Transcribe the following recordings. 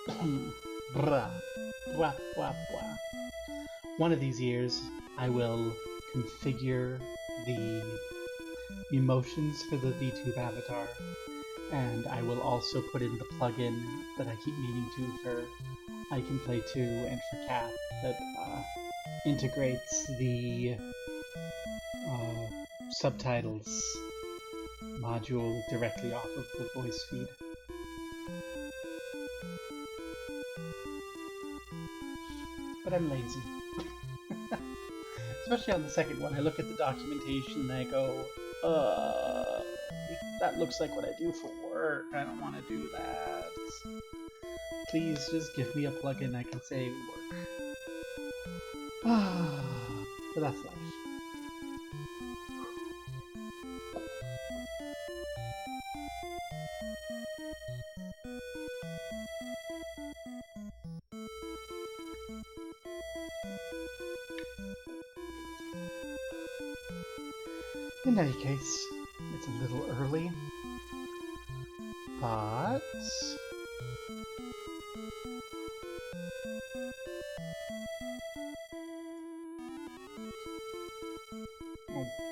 Blah, blah, blah, blah. One of these years, I will configure the emotions for the VTube avatar, and I will also put in the plugin that I keep meaning to for I Can Play 2 and for Cat that integrates the subtitles module directly off of the voice feed. But I'm lazy. Especially on the second one, I look at the documentation and I go, that looks like what I do for work. I don't want to do that. Please just give me a plugin I can say work. But that's life. In any case, it's a little early, but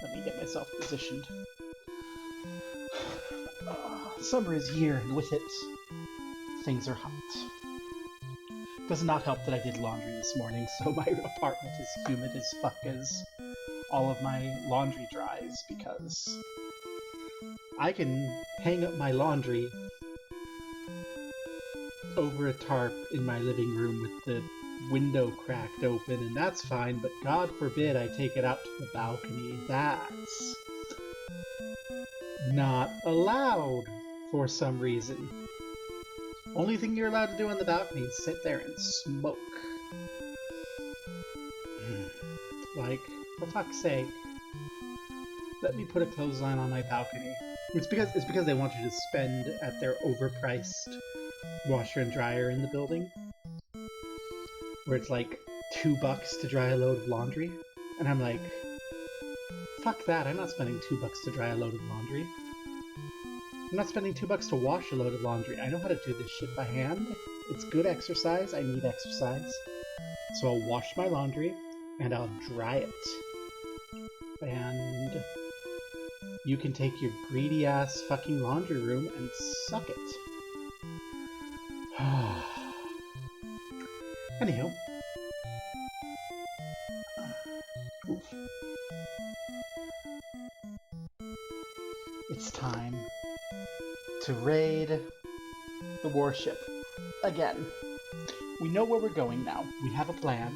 let me get myself positioned. Summer is here, and with it, things are hot. Does not help that I did laundry this morning, so my apartment is humid as fuck as all of my laundry dries, because I can hang up my laundry over a tarp in my living room with the window cracked open, and that's fine, but God forbid I take it out to the balcony. That's not allowed for some reason. Only thing you're allowed to do on the balcony is sit there and smoke. Like, for fuck's sake, let me put a clothesline on my balcony. It's because they want you to spend at their overpriced washer and dryer in the building, where it's like $2 to dry a load of laundry, and I'm like, fuck that! I'm not spending $2 to dry a load of laundry. I'm not spending $2 to wash a load of laundry. I know how to do this shit by hand. It's good exercise. I need exercise. So I'll wash my laundry, and I'll dry it. And you can take your greedy ass fucking laundry room and suck it. Anywho. Oof. It's time to raid the Warship again. We know where we're going now. We have a plan.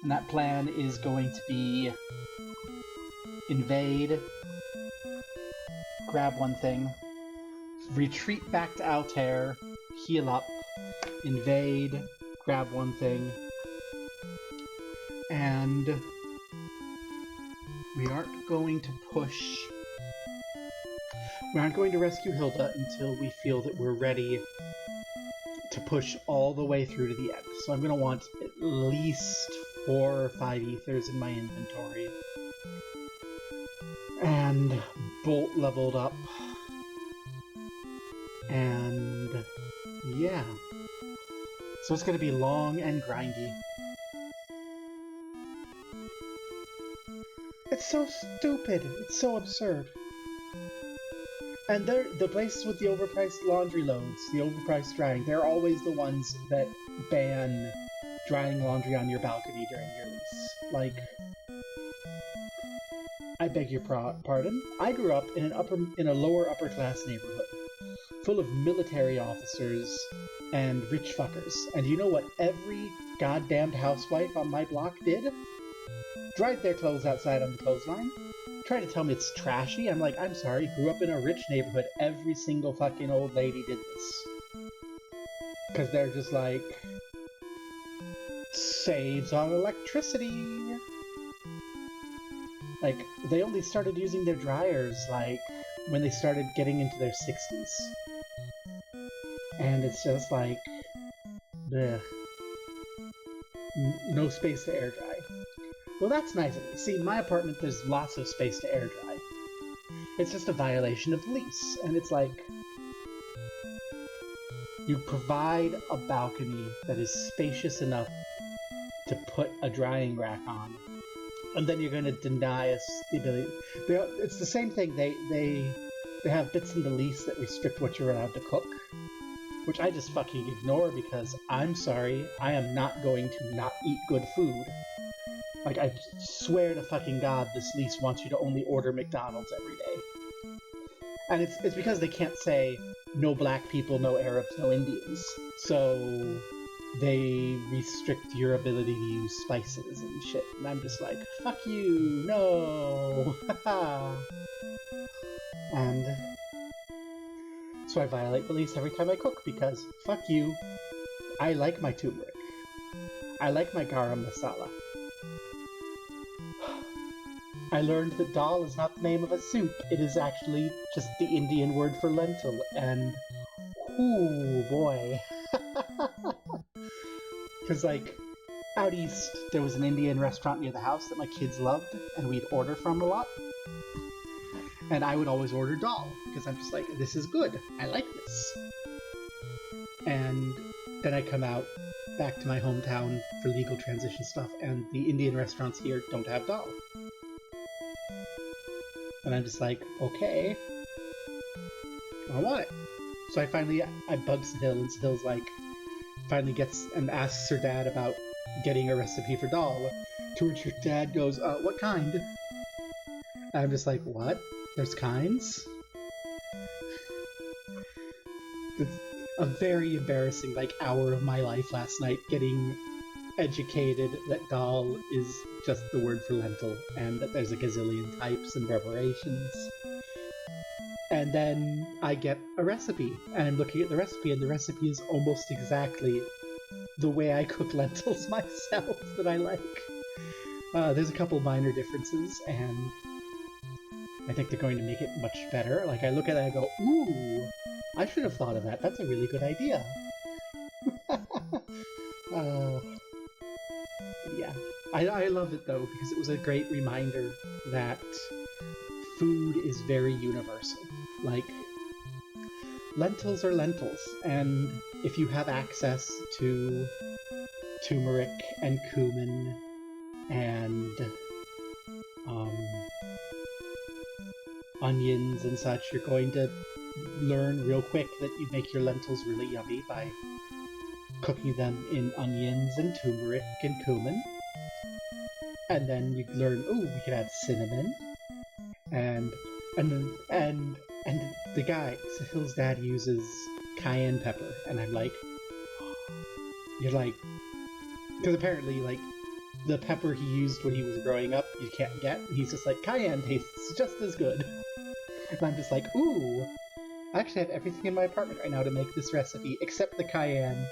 And that plan is going to be invade, grab one thing, retreat back to Altair, heal up, invade, grab one thing, and we aren't going to push. We aren't going to rescue Hilda until we feel that we're ready to push all the way through to the end. So I'm going to want at least 4 or 5 ethers in my inventory. And bolt leveled up. And yeah. So it's going to be long and grindy. It's so stupid. It's so absurd. And the places with the overpriced laundry loads, the overpriced drying, they're always the ones that ban drying laundry on your balcony during your lease. Like, I beg your pardon. I grew up in a lower upper class neighborhood, full of military officers and rich fuckers. And you know what every goddamned housewife on my block did? Dried their clothes outside on the clothesline. Try to tell me it's trashy. I'm like, I'm sorry, grew up in a rich neighborhood. Every single fucking old lady did this. Because they're just like, saves on electricity. Like, they only started using their dryers, like, when they started getting into their 60s. And it's just like, bleh. No space to air dry. Well, that's nice. See, in my apartment, there's lots of space to air dry. It's just a violation of lease, and it's like, You provide a balcony that is spacious enough to put a drying rack on, and then you're going to deny us the ability. It's the same thing. They have bits in the lease that restrict what you're allowed to cook, which I just fucking ignore because I'm sorry, I am not going to not eat good food. Like, I swear to fucking God, this lease wants you to only order McDonald's every day. And it's because they can't say no black people, no Arabs, no Indians. So they restrict your ability to use spices and shit. And I'm just like, fuck you, no, And so I violate the lease every time I cook because, fuck you, I like my turmeric. I like my garam masala. I learned that dal is not the name of a soup, it is actually just the Indian word for lentil, and ooh boy. Because, like, out east, there was an Indian restaurant near the house that my kids loved, and we'd order from a lot. And I would always order dal, because I'm just like, this is good, I like this. And then I come out back to my hometown for legal transition stuff, and the Indian restaurants here don't have dal. And I'm just like, okay, I want it. So I bug Sahil, and Sahil's like, finally gets and asks her dad about getting a recipe for dal. To which her dad goes, what kind? And I'm just like, what? There's kinds? It's a very embarrassing, like, hour of my life last night getting educated that dal is just the word for lentil, and that there's a gazillion types and preparations. And then I get a recipe, and I'm looking at the recipe, and the recipe is almost exactly the way I cook lentils myself that I like. There's a couple minor differences, and I think they're going to make it much better. Like, I look at it and I go, ooh, I should have thought of that. That's a really good idea. Yeah. I love it, though, because it was a great reminder that food is very universal. Like, lentils are lentils, and if you have access to turmeric and cumin and onions and such, you're going to learn real quick that you make your lentils really yummy by cooking them in onions and turmeric and cumin. And then you learn, oh, we can add cinnamon, and the guy, Sahil's dad, uses cayenne pepper, and I'm like, you're like, because apparently, like, the pepper he used when he was growing up, you can't get. He's just like, cayenne tastes just as good. And I'm just like, ooh, I actually have everything in my apartment right now to make this recipe, except the cayenne,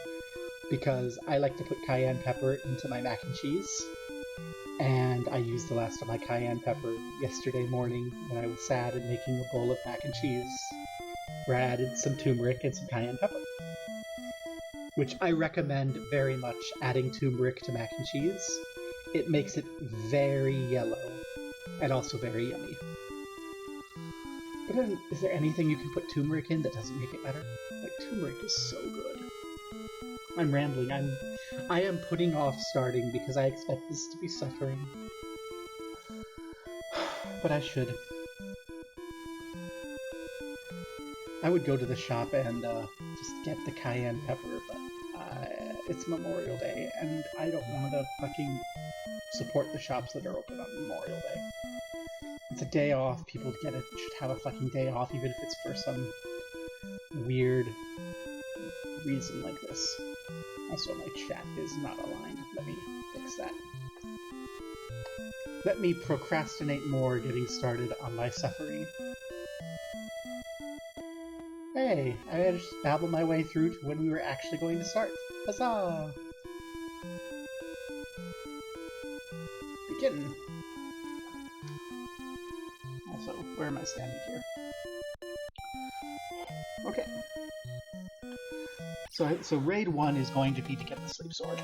because I like to put cayenne pepper into my mac and cheese. And I used the last of my cayenne pepper yesterday morning when I was sad and making a bowl of mac and cheese, where I added some turmeric and some cayenne pepper. Which I recommend very much, adding turmeric to mac and cheese. It makes it very yellow, and also very yummy. But then, is there anything you can put turmeric in that doesn't make it better? Like, turmeric is so good. I'm rambling. I am putting off starting because I expect this to be suffering. But I should. I would go to the shop and just get the cayenne pepper, but it's Memorial Day, and I don't want to fucking support the shops that are open on Memorial Day. It's a day off. People should have a fucking day off, even if it's for some weird reason like this. Also, my chat is not aligned. Let me fix that. Let me procrastinate more getting started on my suffering. Hey, I managed to babble my way through to when we were actually going to start. Huzzah! Begin. Also, where am I standing here? Okay. So raid 1 is going to be to get the sleep sword.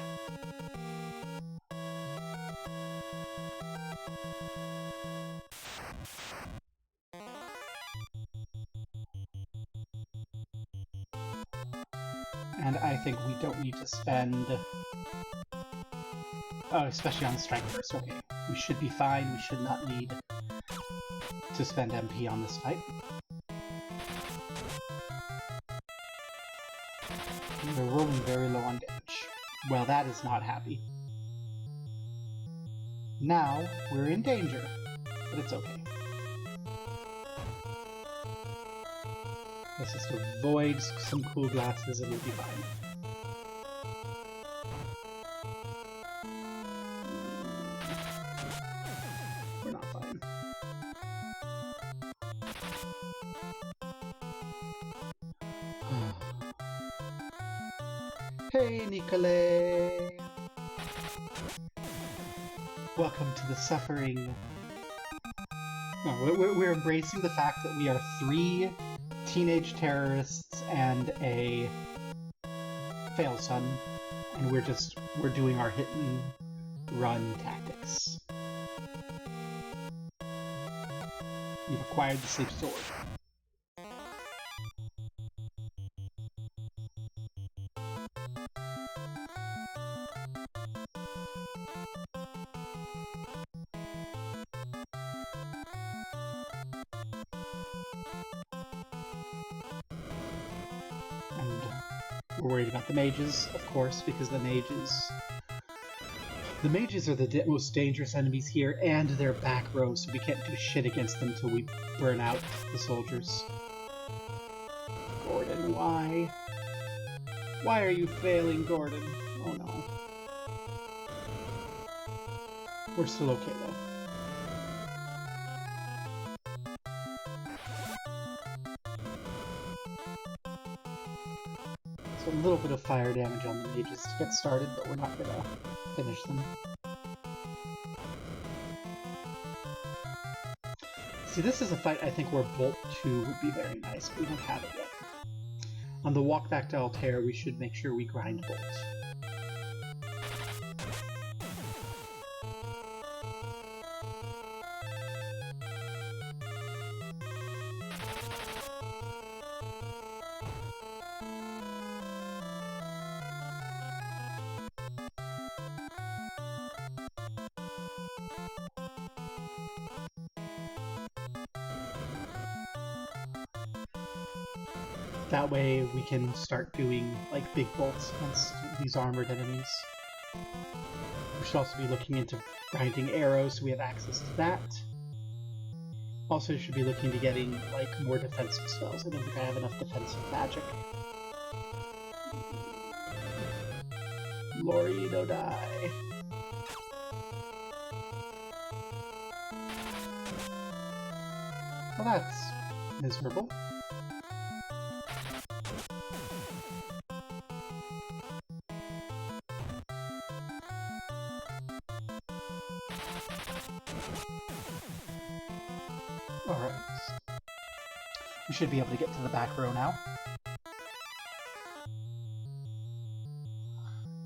And I think we don't need to spend... Oh, especially on the strike burst. Okay, we should be fine. We should not need to spend MP on this fight. We're rolling very low on damage. Well, that is not happy. Now, we're in danger, but it's okay. Let's just avoid some cool glasses and we'll be fine. We're not fine. Hey, Nicolay! Welcome to the suffering. No, we're embracing the fact that we are 3 teenage terrorists and a fail son, and we're doing our hit and run tactics. You've acquired the sleep sword. We're worried about the mages, of course, because the mages are the most dangerous enemies here, and they're back row, so we can't do shit against them until we burn out the soldiers. Gordon, why? Why are you failing, Gordon? Oh no. We're still okay, though. So a little bit of fire damage on the mages to get started, but we're not gonna finish them. See, this is a fight I think where Bolt 2 would be very nice, but we don't have it yet. On the walk back to Altair, we should make sure we grind Bolt. That way we can start doing, like, big bolts against these armored enemies. We should also be looking into grinding arrows so we have access to that. Also should be looking to getting, like, more defensive spells. I don't think I have enough defensive magic. Lori, no die. Well, that's miserable. Alright. We should be able to get to the back row now.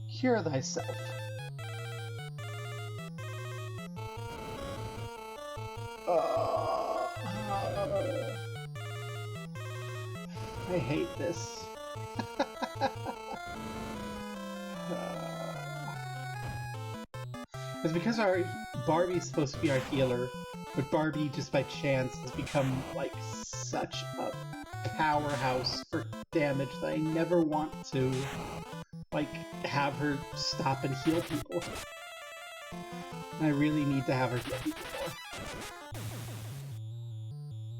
Hear thyself. I hate this. It's because our Barbie's supposed to be our healer, but Barbie, just by chance, has become, like, such a powerhouse for damage that I never want to, like, have her stop and heal people. And I really need to have her heal people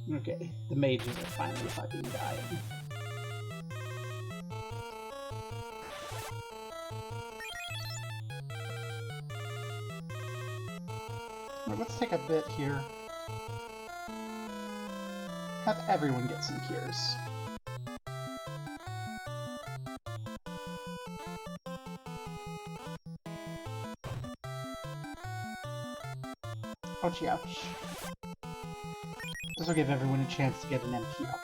more. Okay, the mages are finally fucking dying. Well, let's take a bit here. Have everyone get some cures. Ouchie ouch. This will give everyone a chance to get an MP up.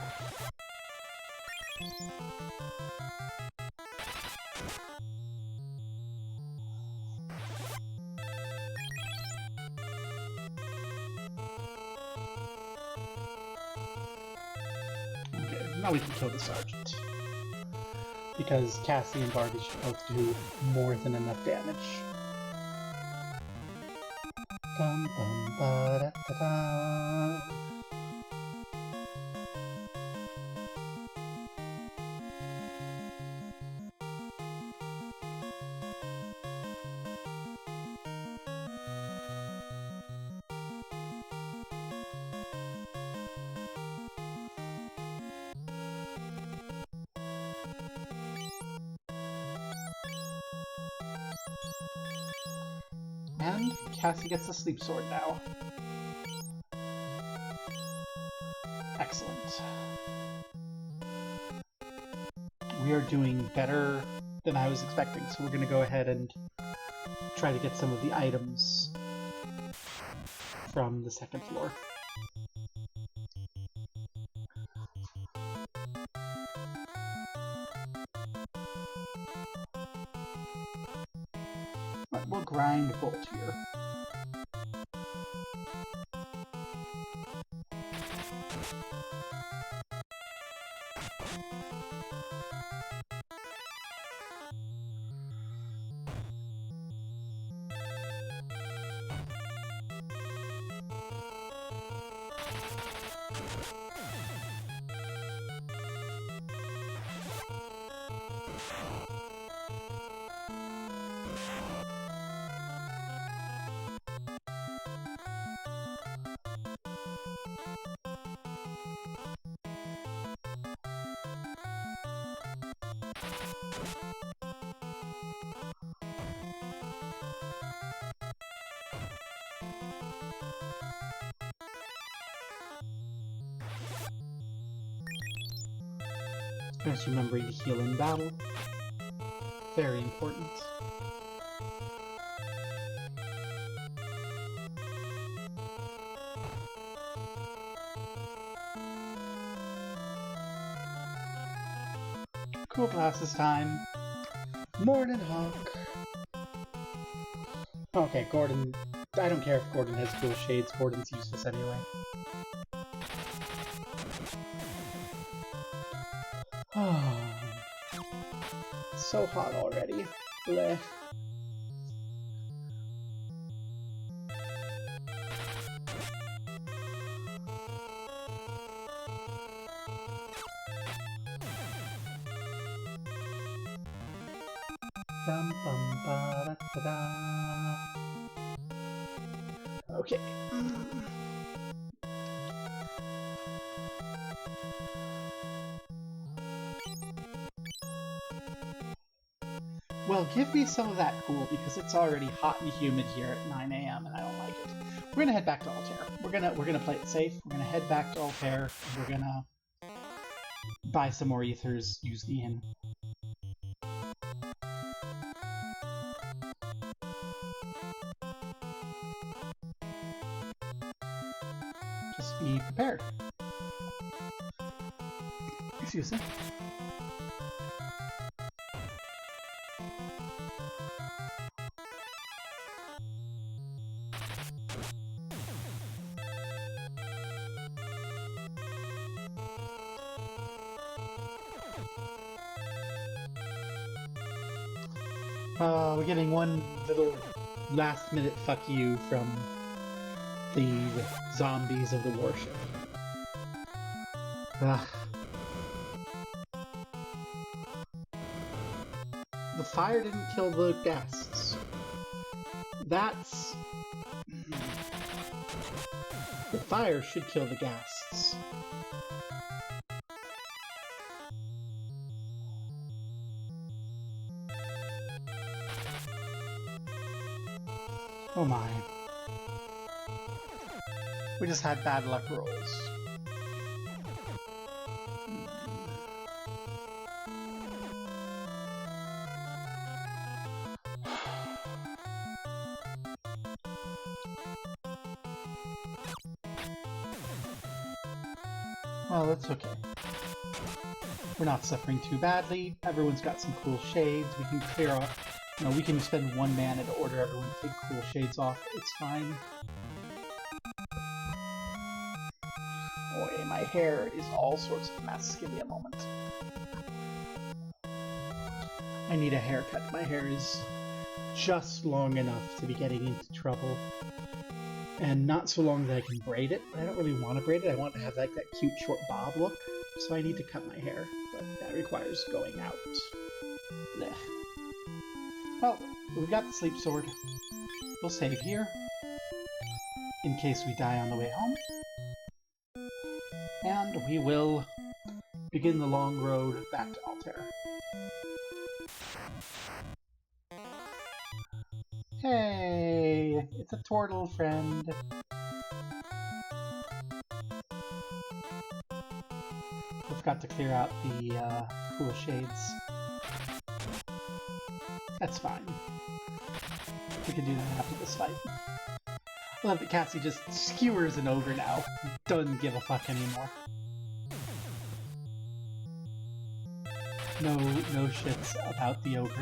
Okay, now we can kill the sergeant. because Cassie and Barbie should both do more than enough damage. Bum, bum, ba, da, da, da. And Cassie gets the sleep sword now. Excellent. We are doing better than I was expecting, so we're going to go ahead and try to get some of the items from the second floor. Right, we'll grind Bolt here. Just remembering to heal in battle. Very important. Cool glasses time. Morning, Hawk. Okay, Gordon. I don't care if Gordon has cool shades. Gordon's useless anyway. It's so hot already. Blech. Bum, bum, ba, da, da, da. Okay. Well, give me some of that cool, because it's already hot and humid here at 9 a.m. and I don't like it. We're gonna head back to Altair. We're gonna play it safe. We're gonna head back to Altair. And we're gonna buy some more ethers. Use the inn. Just be prepared. Excuse me. We're getting one little last-minute fuck you from the zombies of the Warship. The fire didn't kill the guests. That's... The fire should kill the guests. Oh my. We just had bad luck rolls. Well, that's okay. We're not suffering too badly. Everyone's got some cool shades. We can clear off. You know, we can spend 1 mana to order everyone to take cool shades off. It's fine. Boy, my hair is all sorts of mess. Give me a moment. I need a haircut. My hair is just long enough to be getting into trouble. And not so long that I can braid it, but I don't really want to braid it. I want to have like that cute short bob look. So I need to cut my hair, but that requires going out. Blech. Well, we've got the sleep sword. We'll save here, in case we die on the way home. And we will begin the long road back to Altair. Hey, it's a turtle friend. I forgot to clear out the cool shades. That's fine. We can do that after this fight. I love that Cassie just skewers an ogre now. Doesn't give a fuck anymore. No shits about the ogre.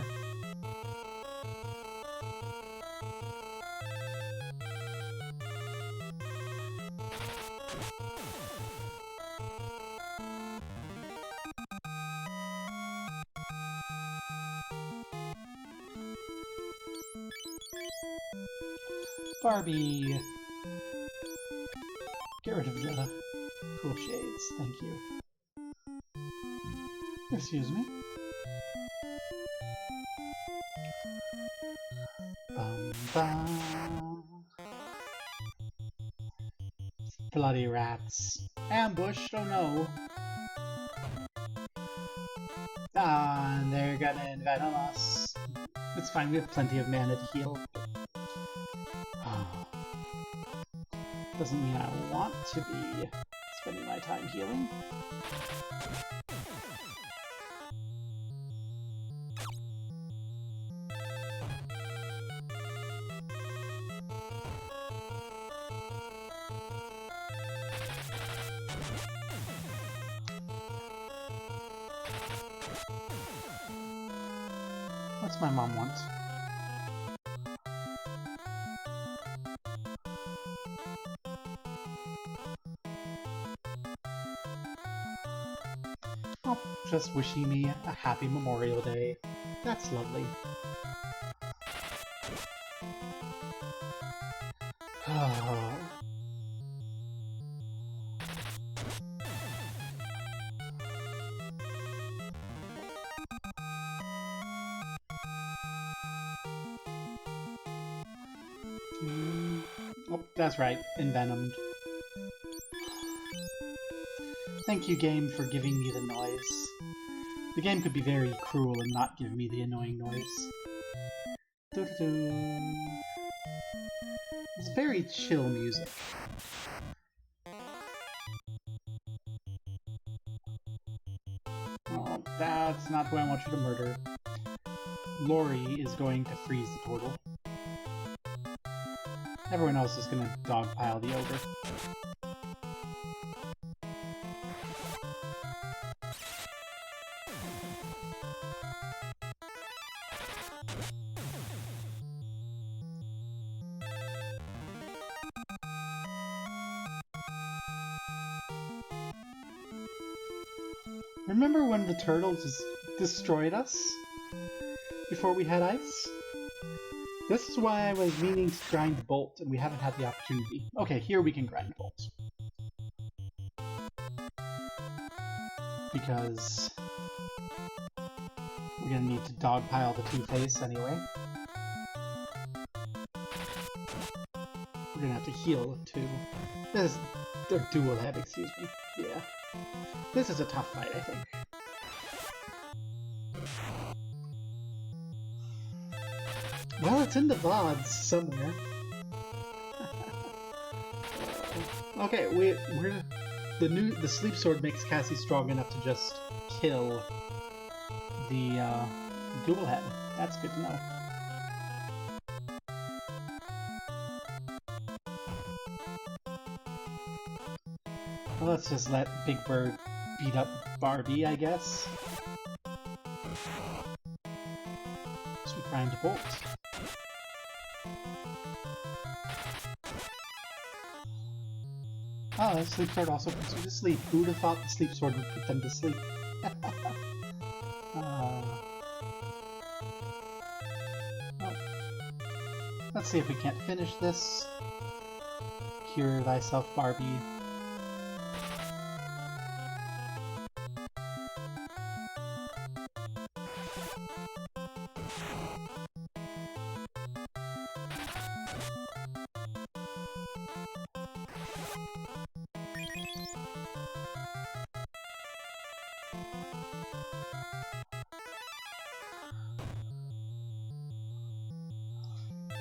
Barbie! Get rid of the cool shades, thank you. Excuse me. Bum bum. Bloody rats. Ambushed, oh no. Ah, and they're gonna envenom us. It's fine, we have plenty of mana to heal. Doesn't mean I want to be spending my time healing. What's my mom want? Oh, just wishing me a happy Memorial Day. That's lovely. Oh, that's right, envenomed. Thank you, game, for giving me the noise. The game could be very cruel and not give me the annoying noise. Doo-doo-doo. It's very chill music. Oh, that's not who I want you to murder. Lori is going to freeze the turtle. Everyone else is going to dogpile the ogre. Remember when the turtle just destroyed us? Before we had ice? This is why I was meaning to grind Bolt, and we haven't had the opportunity. Okay, here we can grind Bolt. Because we're gonna need to dogpile the Two-Face anyway. We're gonna have to heal too. This is their dual head, excuse me. Yeah. This is a tough fight, I think. Well, it's in the VODs somewhere. Okay, we're the sleep sword makes Cassie strong enough to just kill the dual head. That's good to know. Well, let's just let Big Bird beat up Barbie, I guess. So we grind Bolt. Oh, the sleep sword also puts you to sleep. Who would have thought the sleep sword would put them to sleep? Let's see if we can't finish this. Cure thyself, Barbie.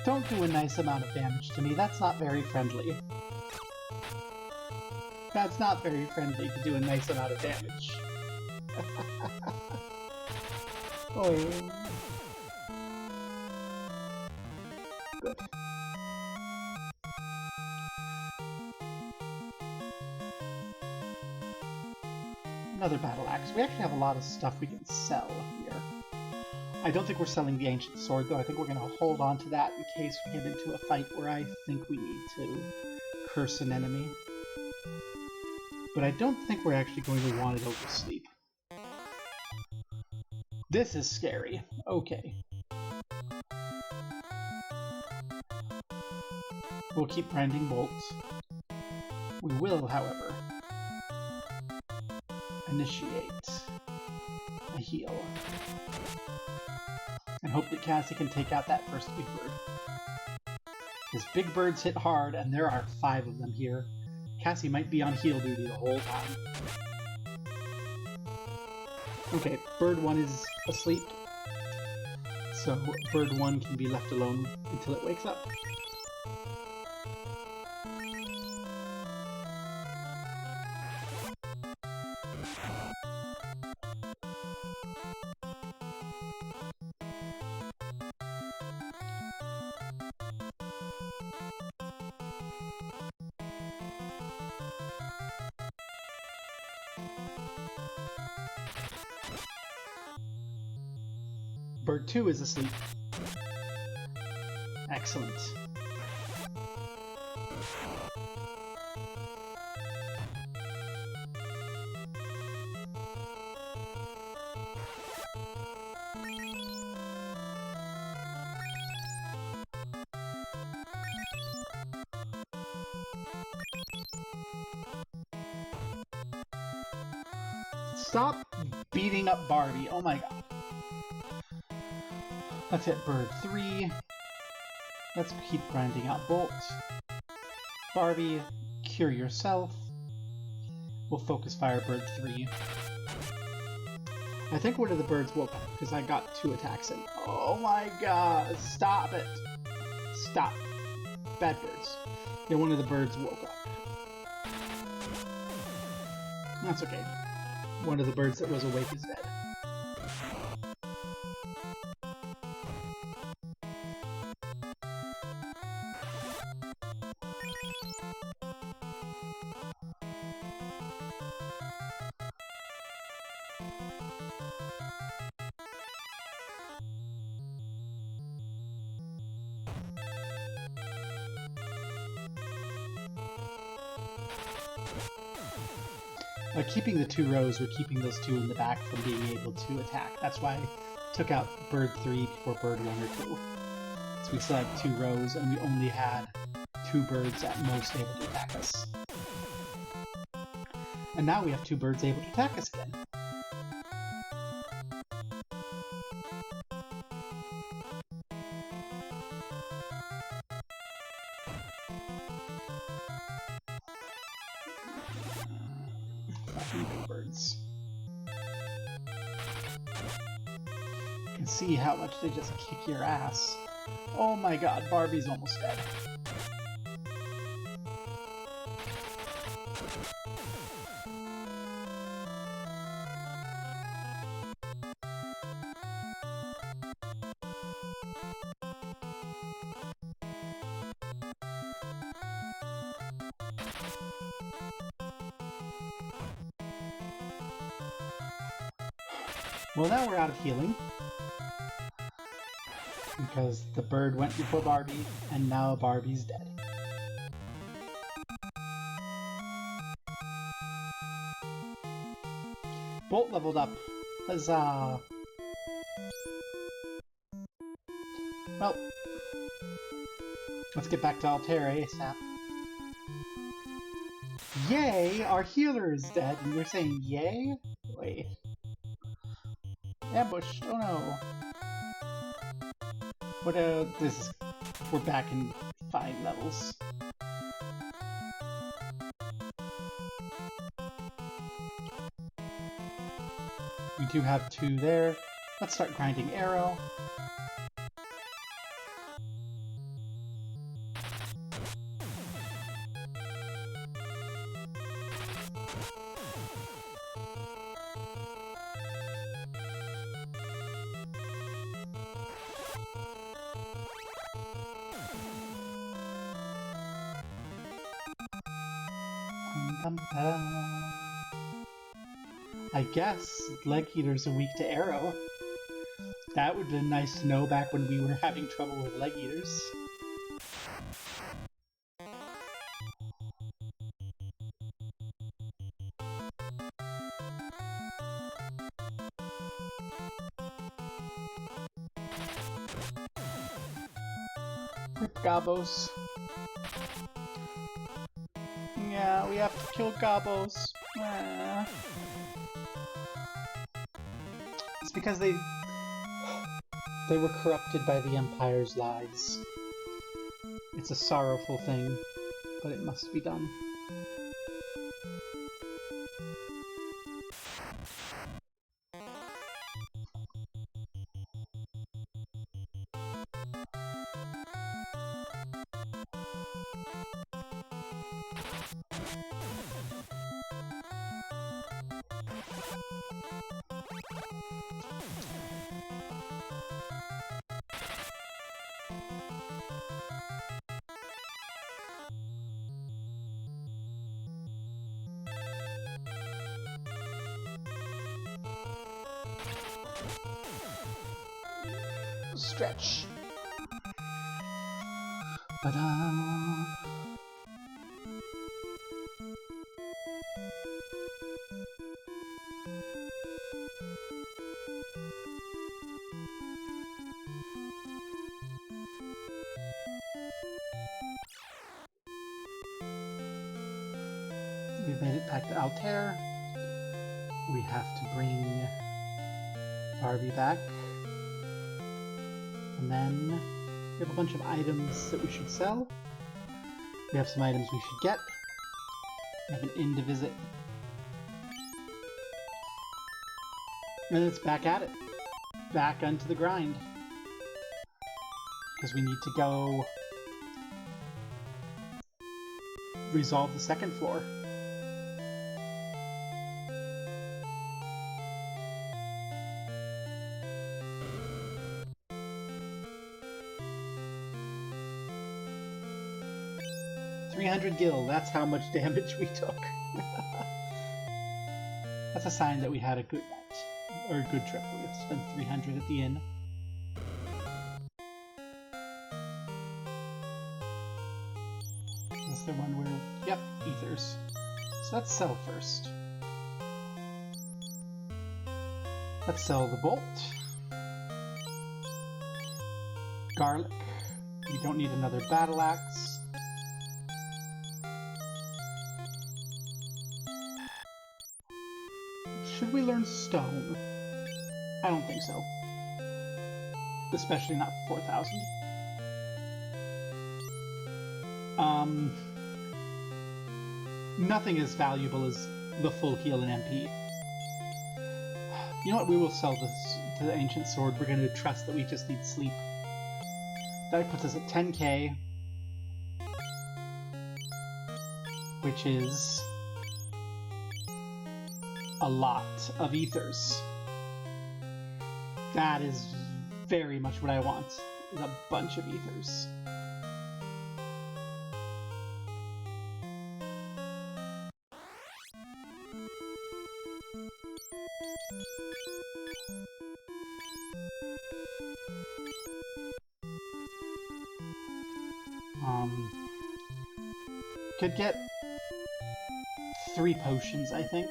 Don't do a nice amount of damage to me. That's not very friendly. That's not very friendly to do a nice amount of damage. Oh. Good. Another battle axe. We actually have a lot of stuff we can sell here. I don't think we're selling the ancient sword, though. I think we're going to hold on to that in case we get into a fight where I think we need to curse an enemy. But I don't think we're actually going to want it over sleep. This is scary. Okay. We'll keep grinding bolts. We will, however, initiate a heal. And hope that Cassie can take out that first big bird. Because big birds hit hard, and there are 5 of them here. Cassie might be on heal duty the whole time. Okay, bird 1 is asleep. So bird 1 can be left alone until it wakes up. Bird 2 is asleep. Excellent. Stop beating up Barbie. Oh my god. Let's hit bird 3. Let's keep grinding out bolts. Barbie, cure yourself. We'll focus fire bird 3. I think one of the birds woke up because I got 2 attacks in. Oh my god, stop it. Stop. Bad birds. Yeah, one of the birds woke up. That's okay. One of the birds that was awake is dead. Keeping the 2 rows, we're keeping those 2 in the back from being able to attack. That's why I took out bird 3 before bird 1 or 2. So we still have 2 rows, and we only had 2 birds at most able to attack us. And now we have 2 birds able to attack us again. Birds. You can see how much they just kick your ass. Oh my god, Barbie's almost dead. Well, now we're out of healing. Because the bird went before Barbie, and now Barbie's dead. Bolt leveled up. Huzzah! Well, let's get back to Altair ASAP. Yay! Our healer is dead, and you're saying yay? Wait. Ambush! Oh no! What this is... We're back in 5 levels. We do have 2 there. Let's start grinding arrow. I guess leg eaters are weak to arrow. That would have been nice to know back when we were having trouble with leg eaters. Rip Gabos. Yeah, we have to kill Gabos. It's because they were corrupted by the Empire's lies. It's a sorrowful thing, but it must be done. Stretch. Ba-da. We've made it back to Altair. We have to bring Barbie back. And then we have a bunch of items that we should sell. We have some items we should get. We have an inn to visit. And it's back at it. Back onto the grind. Because we need to go resolve the second floor. Gil, that's how much damage we took. That's a sign that we had a good night, or a good trip. We have to spend 300 at the inn. Is there one where... Yep, ethers. So let's sell first. Let's sell the bolt. Garlic. We don't need another battle axe. Should we learn stone? I don't think so. Especially not for 4,000. Nothing as valuable as the full heal and MP. You know what? We will sell this to the Ancient Sword. We're going to trust that we just need sleep. That puts us at 10k. Which is a lot of ethers. That is very much what I want, is a bunch of ethers. Could get 3 potions, I think.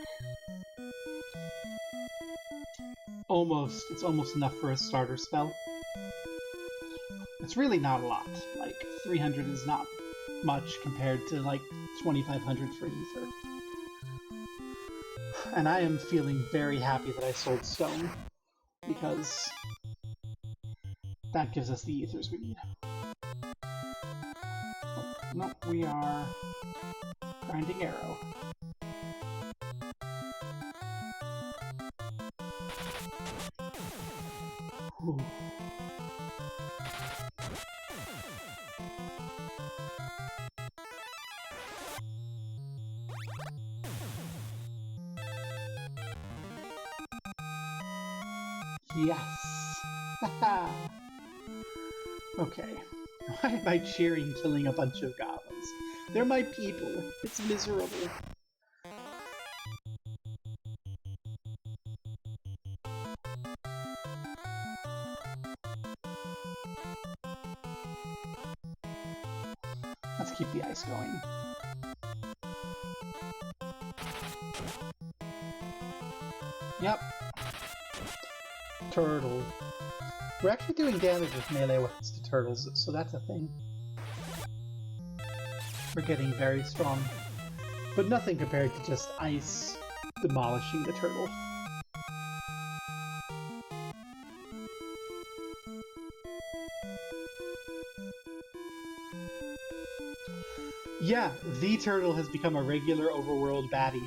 Almost. It's almost enough for a starter spell. It's really not a lot. Like, 300 is not much compared to, like, 2,500 for ether. And I am feeling very happy that I sold stone, because that gives us the ethers we need. Oh, no, we are grinding arrow. Ooh. Yes! Haha! Okay. Why am I cheering killing a bunch of goblins? They're my people. It's miserable. Let's keep the ice going. Yep. Turtle. We're actually doing damage with melee weapons to turtles, so that's a thing. We're getting very strong. But nothing compared to just ice demolishing the turtle. Yeah, the turtle has become a regular overworld baddie.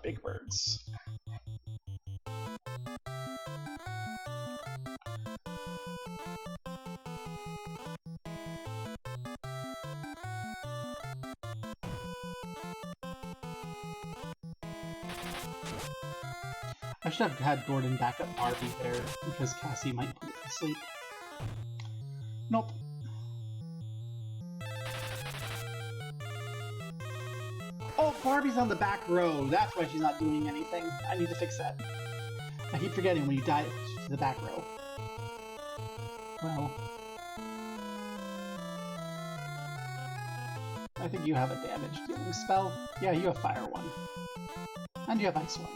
Big birds. I should have had Gordon back up Barbie there, because Cassie might put it to sleep. Nope. Oh, Barbie's on the back row. That's why she's not doing anything. I need to fix that. I keep forgetting when you die to the back row. Well, I think you have a damage dealing spell. Yeah, you have fire one. And you have ice one.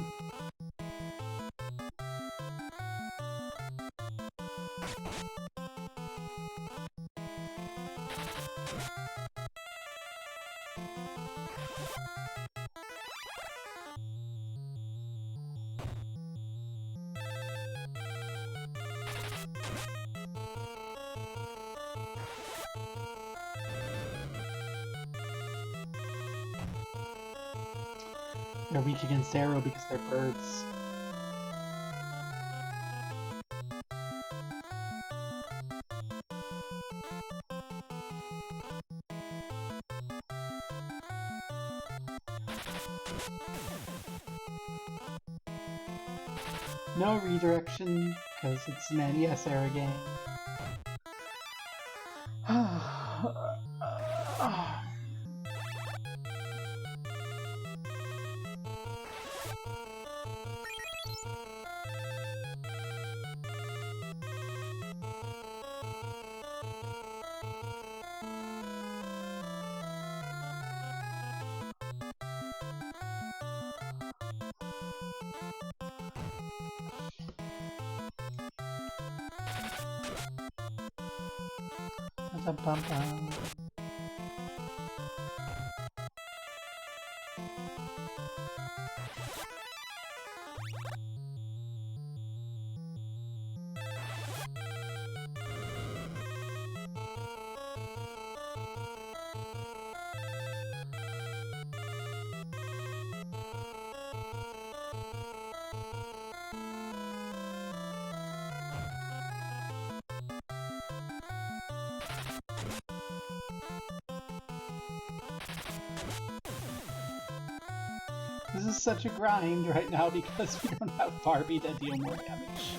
They're weak against arrow because they're birds. No redirection, because it's an NES era game. This is such a grind right now because we don't have Barbie to deal more damage.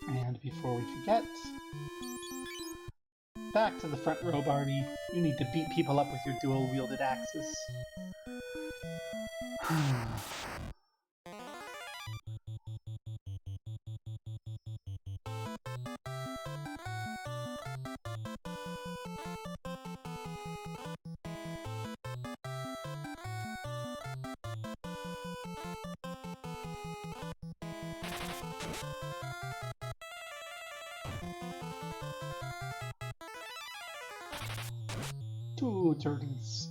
And before we forget, back to the front row, Barbie. You need to beat people up with your dual-wielded axes. Two turtles.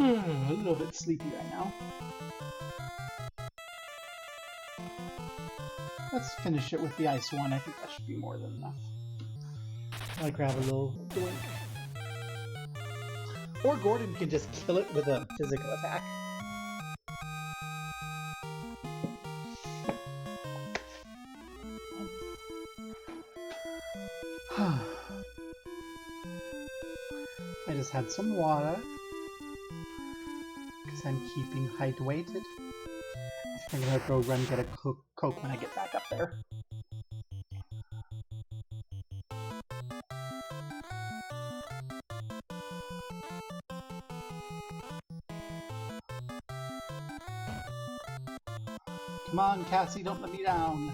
A little bit sleepy right now. Let's finish it with the ice one. I think that should be more than enough. I'll grab a little doink. Or Gordon can just kill it with a physical attack. I just had some water. Because I'm keeping height weighted. I'm gonna go run get a Coke when I get back up there. Come on, Cassie, don't let me down.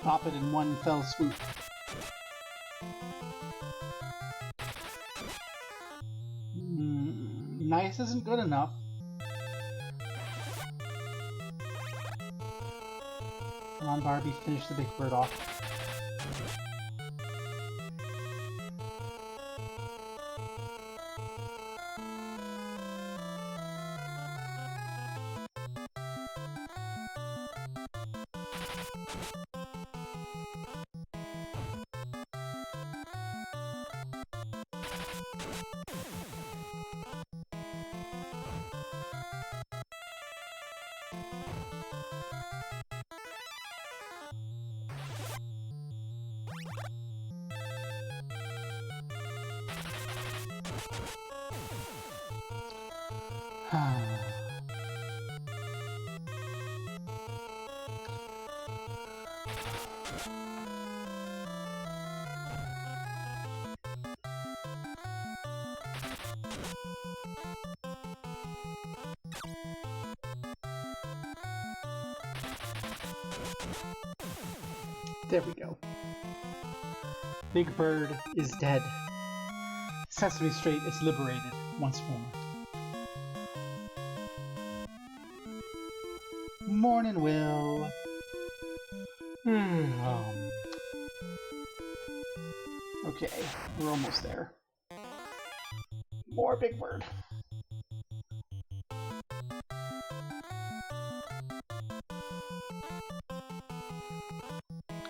Pop it in one fell swoop. Nice isn't good enough. Come on, Barbie, finish the big bird off. There we go. Big Bird is dead. Sesame Street is liberated once more. Morning, Will. Okay, we're almost there. More Big Bird.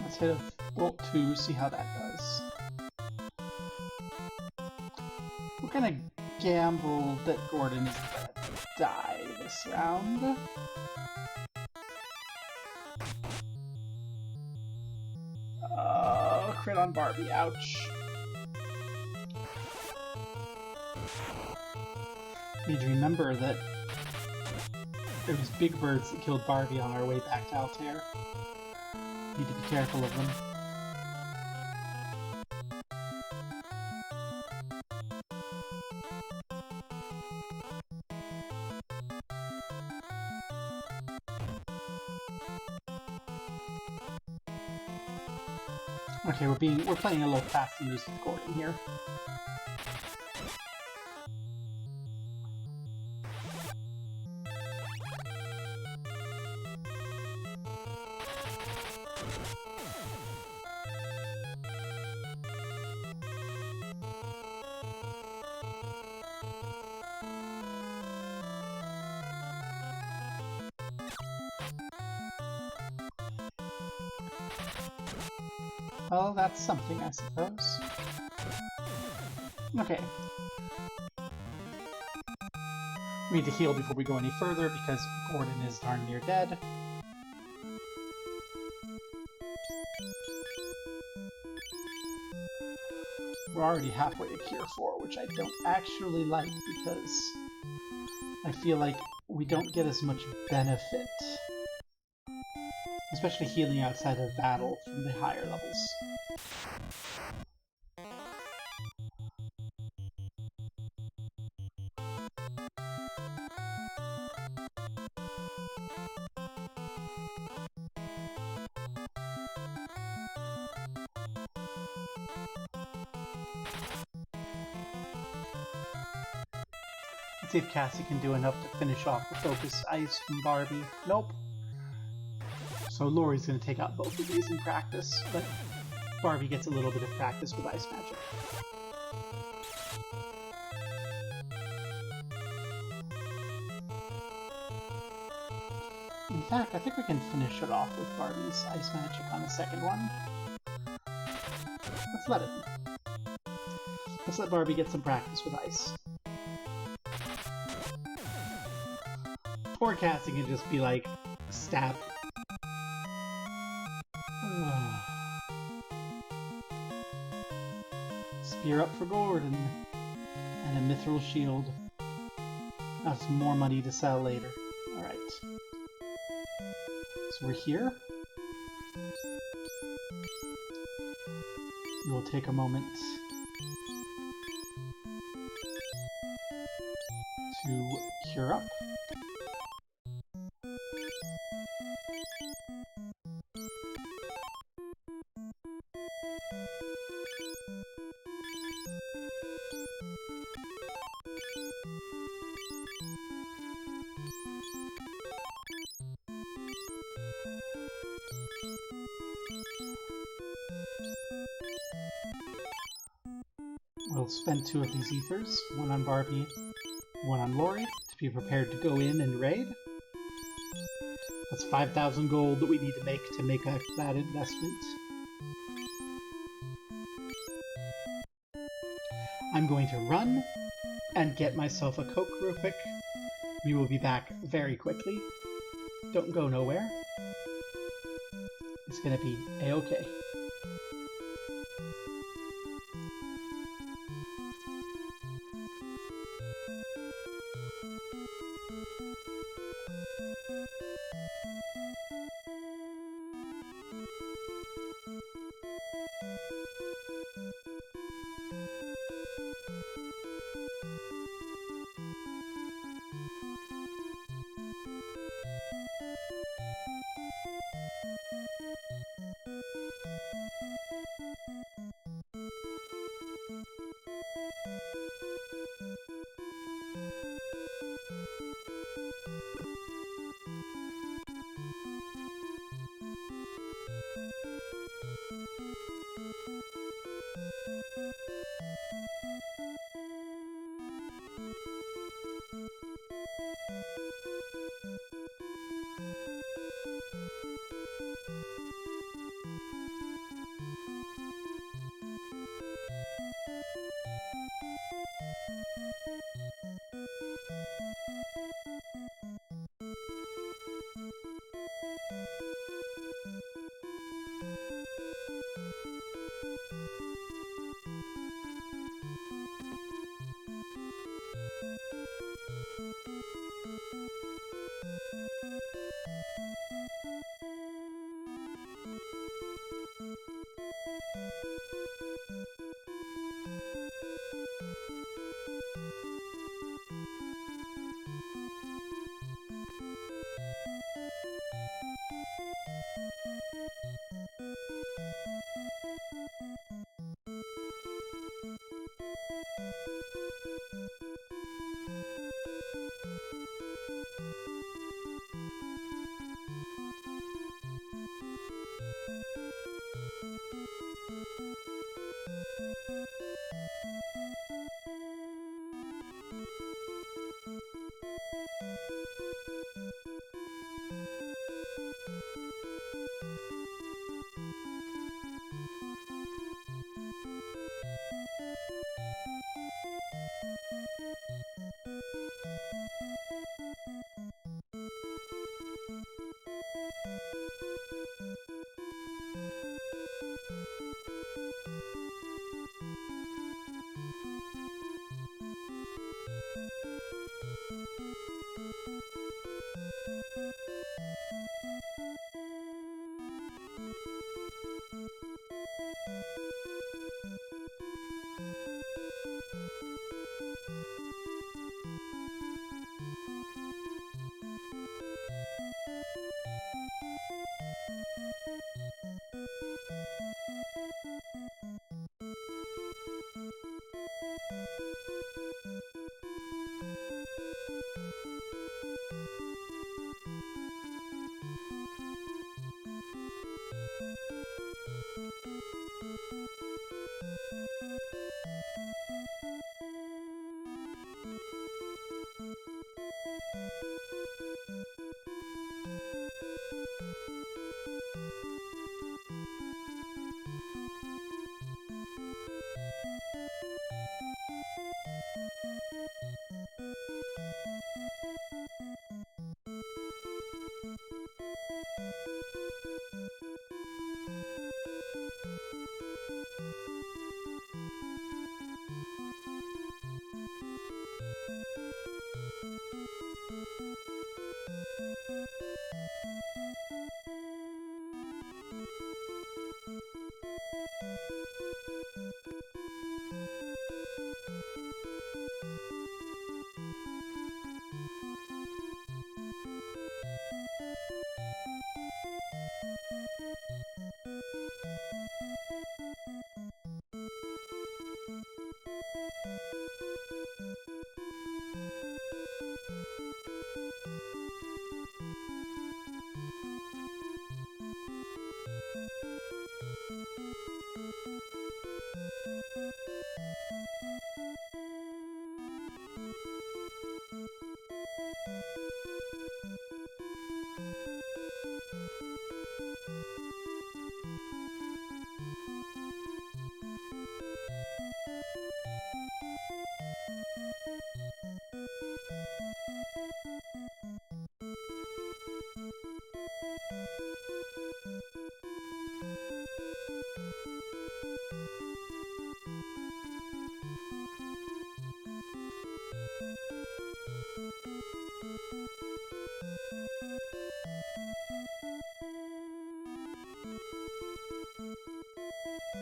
Let's hit a Bolt 2, see how that does. We're gonna gamble that Gordon is gonna die this round. Crit on Barbie, ouch. Need to remember that it was Big Birds that killed Barbie on our way back to Altair. Need to be careful of them. Okay, we're playing a little fast and loose with Gordon here. Well, that's something, I suppose. Okay. We need to heal before we go any further because Gordon is darn near dead. We're already halfway to Cure 4, which I don't actually like because I feel like we don't get as much benefit, especially healing outside of battle from the higher levels. Let's see if Cassie can do enough to finish off the Focus Ice from Barbie. Nope. So Lori's going to take out both of these in practice, but Barbie gets a little bit of practice with Ice Magic. In fact, I think we can finish it off with Barbie's Ice Magic on the second one. Let's let it. Let's let Barbie get some practice with Ice. Poor Cassie can just be like, stab. Spear up for Gordon. And a Mithril Shield. That's more money to sell later. Alright. So we're here. We will take a moment to cure up. We'll spend 2 of these ethers, one on Barbie, one on Lori, to be prepared to go in and raid. That's 5,000 gold that we need to make that investment. I'm going to run and get myself a Coke real quick. We will be back very quickly. Don't go nowhere. It's gonna be a-okay.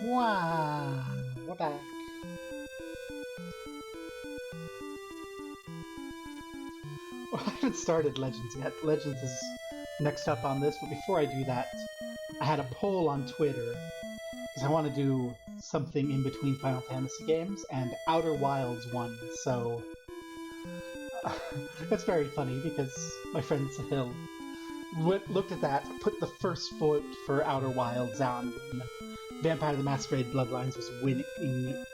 Wow, we're back. Well, I haven't started Legends yet. Legends is next up on this, but before I do that, I had a poll on Twitter because I want to do something in between Final Fantasy games, and Outer Wilds won, so that's very funny because my friend Sahil looked at that, put the first vote for Outer Wilds on when Vampire the Masquerade Bloodlines was winning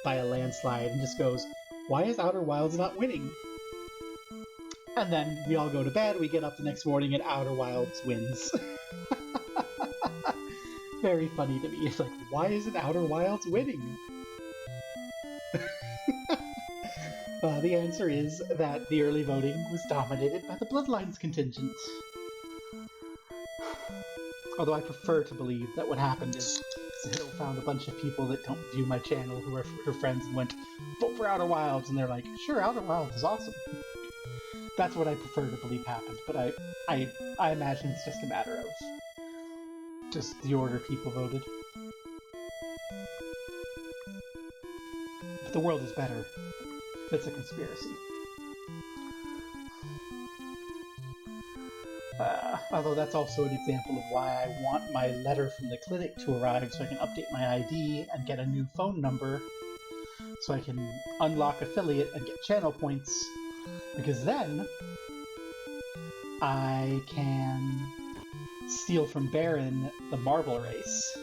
by a landslide, and just goes, why is Outer Wilds not winning? And then we all go to bed, we get up the next morning, and Outer Wilds wins. Very funny to me. It's like, why isn't Outer Wilds winning? The answer is that the early voting was dominated by the Bloodlines contingent. Although I prefer to believe that what happened is Sahil found a bunch of people that don't view my channel who are her friends and went, vote for Outer Wilds, and they're like, sure, Outer Wilds is awesome. That's what I prefer to believe happened, but I imagine it's just a matter of just the order people voted. But the world is better. It's a conspiracy. Although that's also an example of why I want my letter from the clinic to arrive so I can update my ID and get a new phone number so I can unlock affiliate and get channel points, because then I can steal from Baron the marble race,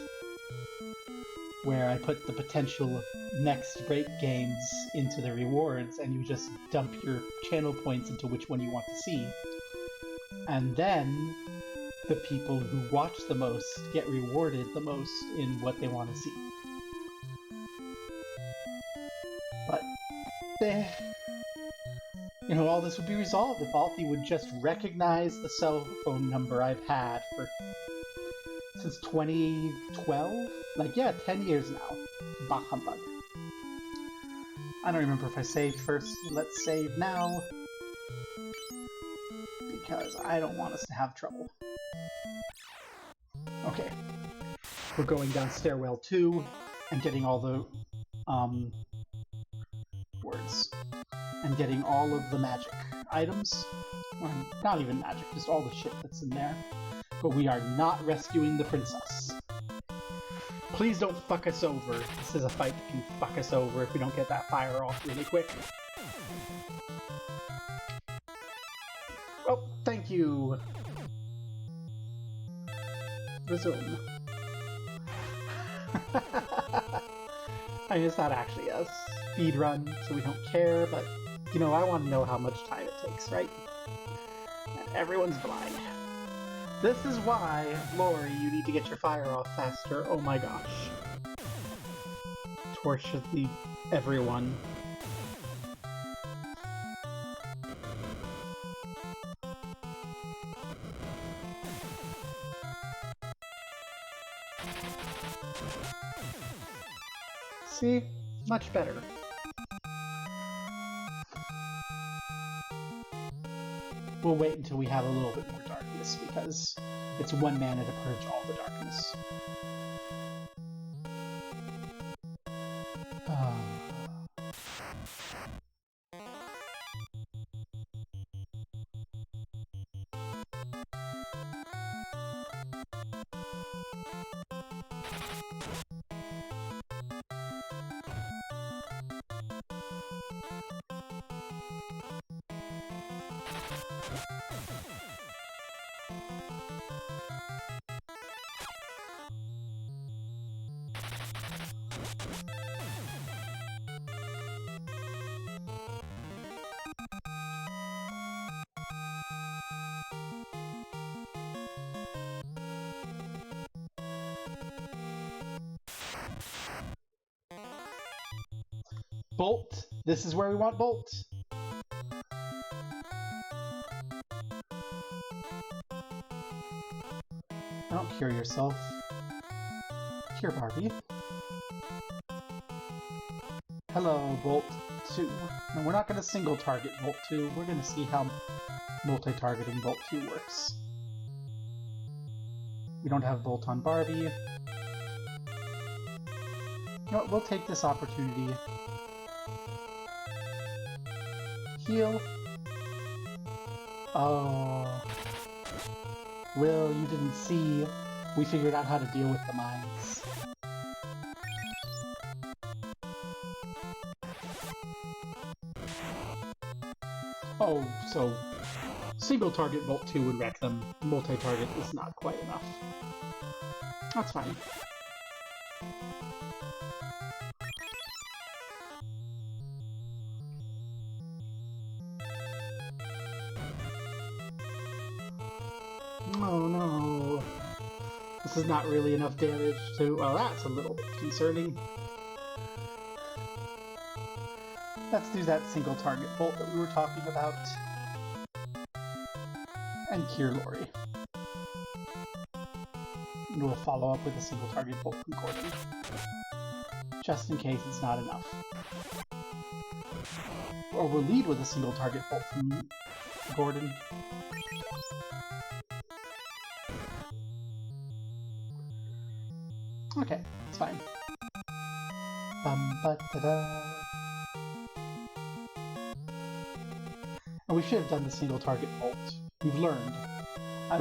where I put the potential next break games into the rewards and you just dump your channel points into which one you want to see. And then the people who watch the most get rewarded the most in what they want to see. But, all this would be resolved if Alfie would just recognize the cell phone number I've had since 2012? 10 years now. Bah humbug. I don't remember if I saved first. Let's save now, because I don't want us to have trouble. Okay. We're going down Stairwell 2 and getting all the words. And getting all of the magic items. Or not even magic, just all the shit that's in there. But we are not rescuing the princess. Please don't fuck us over. This is a fight that can fuck us over if we don't get that fire off really quick. Oh, thank you. Resume. I mean, it's not actually a speed run, so we don't care, but, you know, I want to know how much time it takes, right? And everyone's blind. This is why, Lori, you need to get your fire off faster. Oh my gosh. Torches everyone. See? Much better. We'll wait until we have a little bit more darkness, because it's 1 mana to purge all the darkness. Bolt. This is where we want Bolt. Don't cure yourself. Cure Barbie. Hello, Bolt 2. No, we're not going to single target Bolt 2. We're going to see how multi-targeting Bolt 2 works. We don't have Bolt on Barbie. You know what, we'll take this opportunity. Heal. Oh. Will, you didn't see. We figured out how to deal with the mines. Oh, so single target Bolt 2 would wreck them. Multi-target is not quite enough. That's fine. Oh no. This is not really enough damage to... Well, that's a little bit concerning. Let's do that single target bolt that we were talking about. And cure Lori. And we'll follow up with a single target bolt from Gordon. Just in case it's not enough. Or we'll lead with a single target bolt from Gordon. Okay, it's fine. Bum-ba-da-da. And we should have done the single target bolt. We've learned.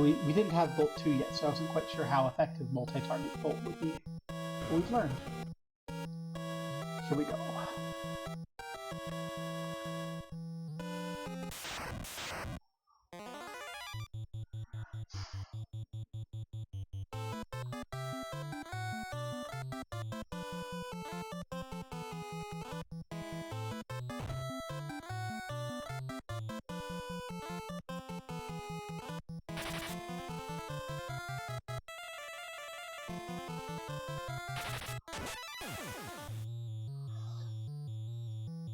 We didn't have Bolt 2 yet, so I wasn't quite sure how effective multi-target bolt would be. But we've learned. Here we go.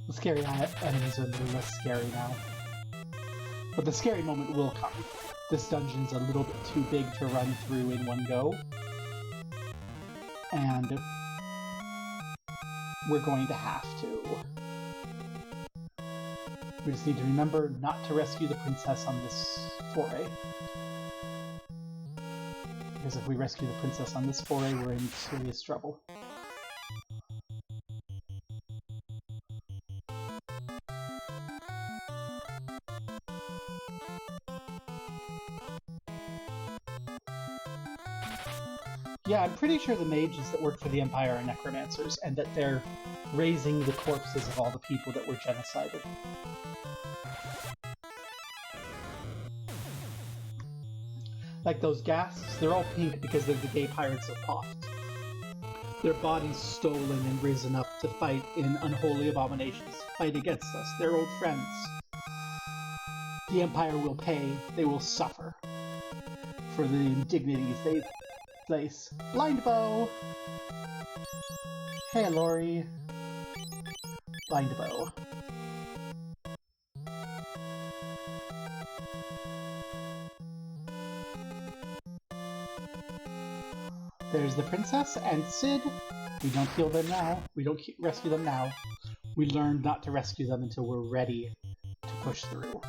The scary enemies are a little less scary now. But the scary moment will come. This dungeon's a little bit too big to run through in one go. And we're going to have to. We just need to remember not to rescue the princess on this foray. Because if we rescue the princess on this foray, we're in serious trouble. Yeah, I'm pretty sure the mages that work for the Empire are necromancers, and that they're raising the corpses of all the people that were genocided. Like those ghasts, they're all pink because they're the gay pirates of Poft. Their bodies stolen and risen up to fight in unholy abominations, fight against us, their old friends. The Empire will pay, they will suffer for the indignities they place. Blind Bow! Hey, Lori. Blind Bow. There's the princess and Sid. We don't heal them now. We don't rescue them now. We learned not to rescue them until we're ready to push through.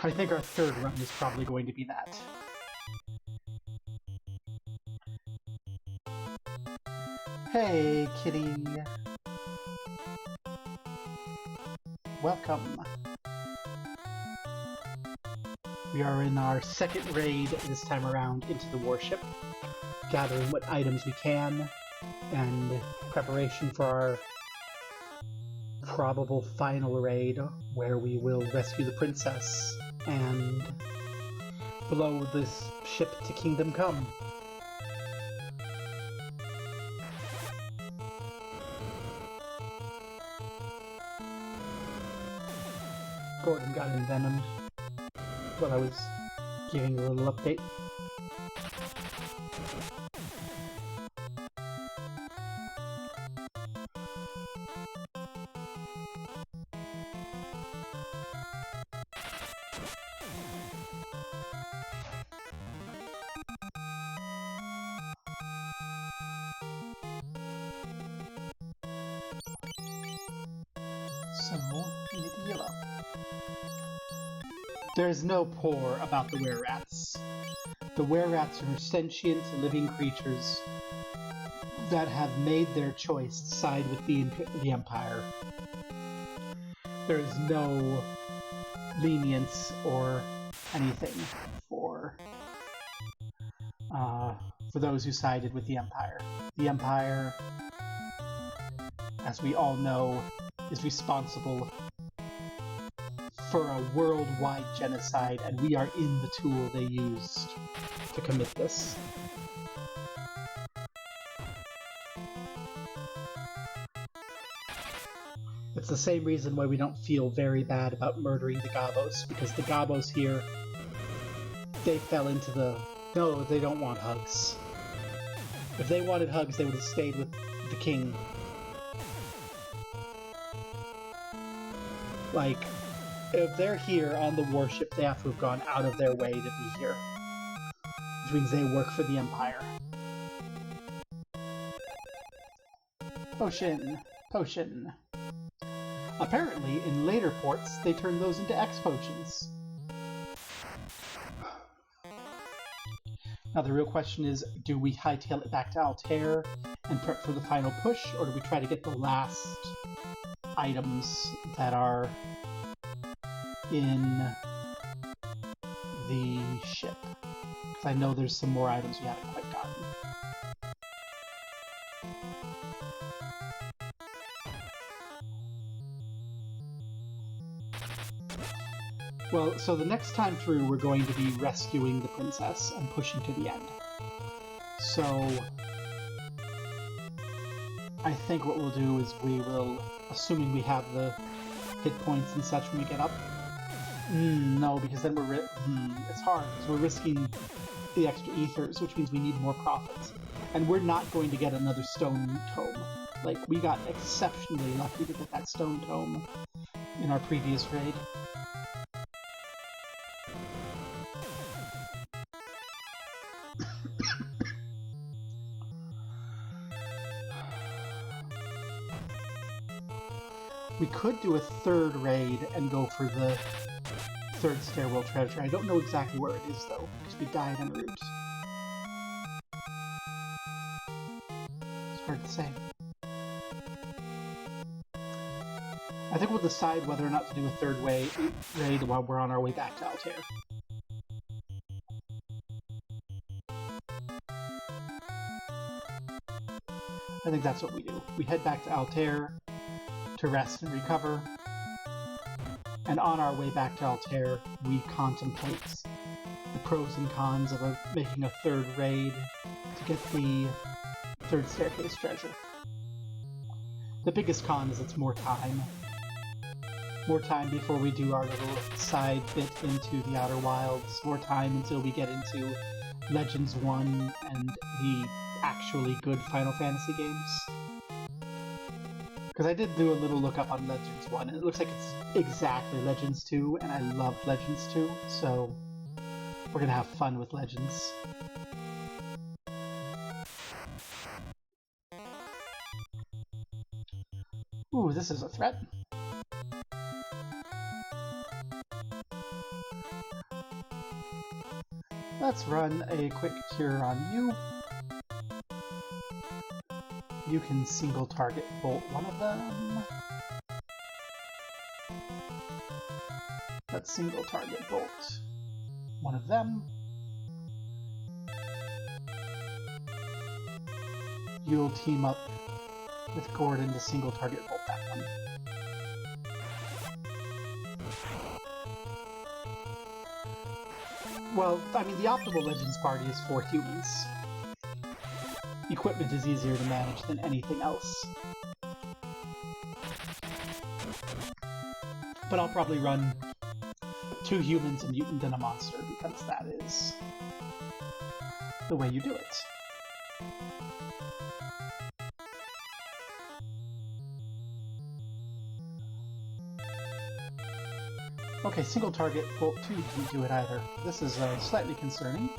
I think our third run is probably going to be that. Hey, kitty. Welcome. We are in our second raid this time around into the Warship, gathering what items we can, and preparation for our probable final raid, where we will rescue the princess and blow this ship to Kingdom Come. Gordon got envenomed while I was giving a little update. So, we need to heal up. There's no poor about the were-rats. The were-rats are sentient, living creatures that have made their choice to side with the Empire. There is no lenience or anything for those who sided with the Empire. The Empire, as we all know, is responsible for a worldwide genocide, and we are in the tool they used to commit this. It's the same reason why we don't feel very bad about murdering the Gabos, because the Gabos here, they fell into the... No, they don't want hugs. If they wanted hugs, they would have stayed with the king. Like, if they're here on the warship, they have to have gone out of their way to be here. Which means they work for the Empire. Potion. Potion. Apparently, in later ports, they turn those into X-Potions. Now the real question is, do we hightail it back to Altair and prep for the final push, or do we try to get the last items that are in the ship? Because I know there's some more items we haven't quite gotten. Well, so the next time through, we're going to be rescuing the princess and pushing to the end. So, I think what we'll do is we will, assuming we have the hit points and such when we get up. No, because then it's hard, because we're risking the extra ethers, which means we need more profits. And we're not going to get another stone tome. Like, we got exceptionally lucky to get that stone tome in our previous raid. We could do a third raid and go for the third stairwell treasure. I don't know exactly where it is, though, because we died en route. It's hard to say. I think we'll decide whether or not to do a third raid while we're on our way back to Altair. I think that's what we do. We head back to Altair to rest and recover, and on our way back to Altair, we contemplate the pros and cons of making a third raid to get the third staircase treasure. The biggest con is it's more time. More time before we do our little side bit into the Outer Wilds. More time until we get into Legends 1 and the actually good Final Fantasy games. Because I did do a little look up on Legends 1, and it looks like it's exactly Legends 2, and I love Legends 2, so we're gonna have fun with Legends. Ooh, this is a threat. Let's run a quick cure on you. You can single target bolt one of them. Let's single target bolt one of them. You'll team up with Gordon to single target bolt that one. Well, I mean, the optimal Legends party is 4 humans. Equipment is easier to manage than anything else. But I'll probably run 2 humans, a mutant, and a monster, because that is the way you do it. Okay, single target bolt 2 didn't do it either. This is slightly concerning.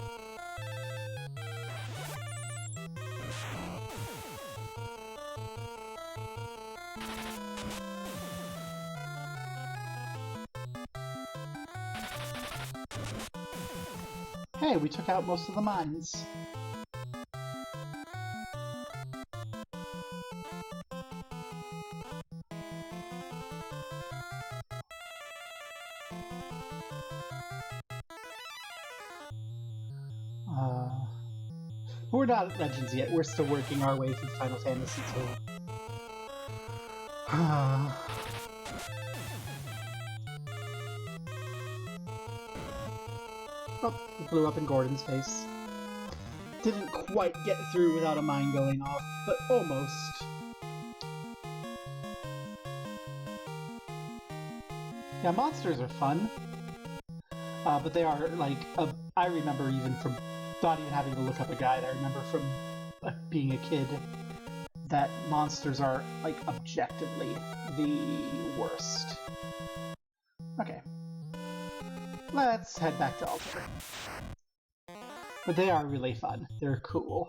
Hey, we took out most of the mines. We're not at Legends yet. We're still working our way through Final Fantasy II. Oh, it blew up in Gordon's face. Didn't quite get through without a mine going off, but almost. Yeah, monsters are fun. But they are, like, I remember even from not even having to look up a guide, I remember from being a kid that monsters are, like, objectively the worst. Okay. Let's head back to Altair. But they are really fun. They're cool.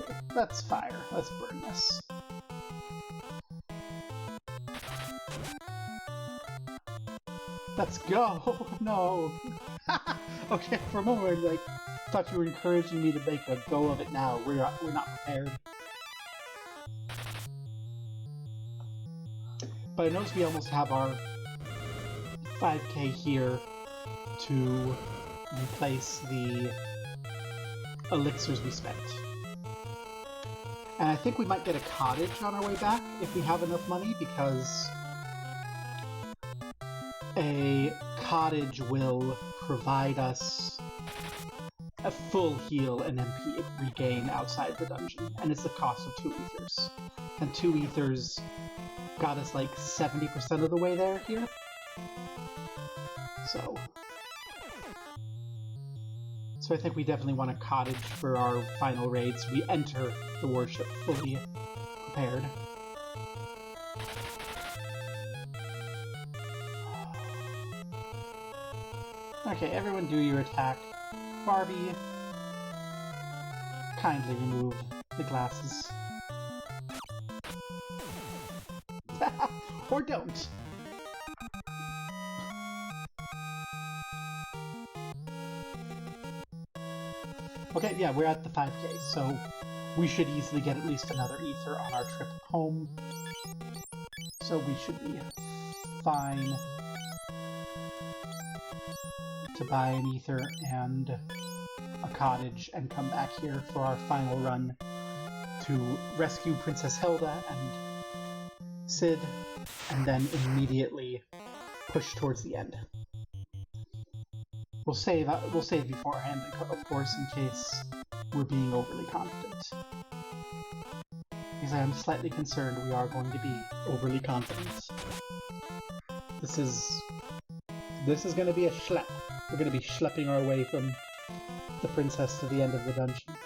Okay, let's fire. Let's burn this. Let's go! No! Okay, for a moment, like, thought you were encouraging me to make a go of it now. We're not prepared. But I notice we almost have our 5k here to replace the elixirs we spent. And I think we might get a cottage on our way back if we have enough money, because a cottage will provide us a full heal and MP regain outside the dungeon, and it's the cost of 2 ethers. And 2 ethers got us like 70% of the way there here. So I think we definitely want a cottage for our final raids. We enter the Warship fully prepared. Okay, everyone do your attack. Barbie, kindly remove the glasses. Or don't. Okay, yeah, we're at the 5K, so we should easily get at least another ether on our trip home. So we should be fine to buy an ether and a cottage and come back here for our final run to rescue Princess Hilda and Sid, and then immediately push towards the end. We'll save beforehand, of course, in case we're being overly confident. Because I am slightly concerned we are going to be overly confident. This is going to be a schlep. We're going to be schlepping our way from the princess to the end of the dungeon.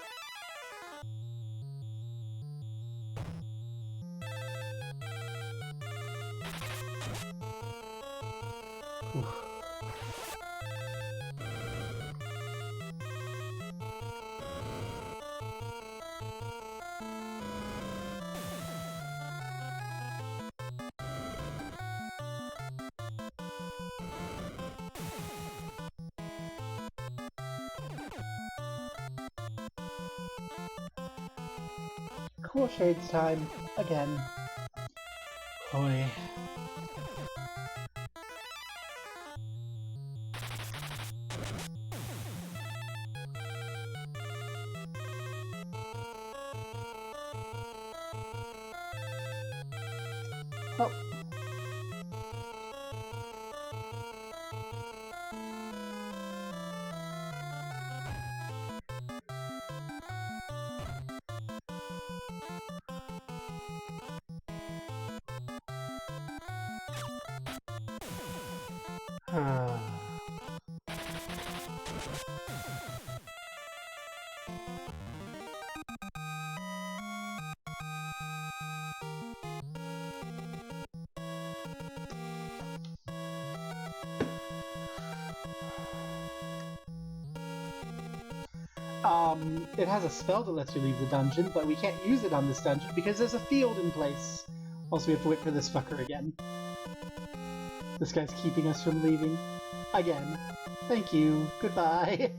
Oof. Cool shades time again. Hoy. Oh. It has a spell that lets you leave the dungeon, but we can't use it on this dungeon because there's a field in place. Also, we have to wait for this fucker again. This guy's keeping us from leaving. Again. Thank you. Goodbye.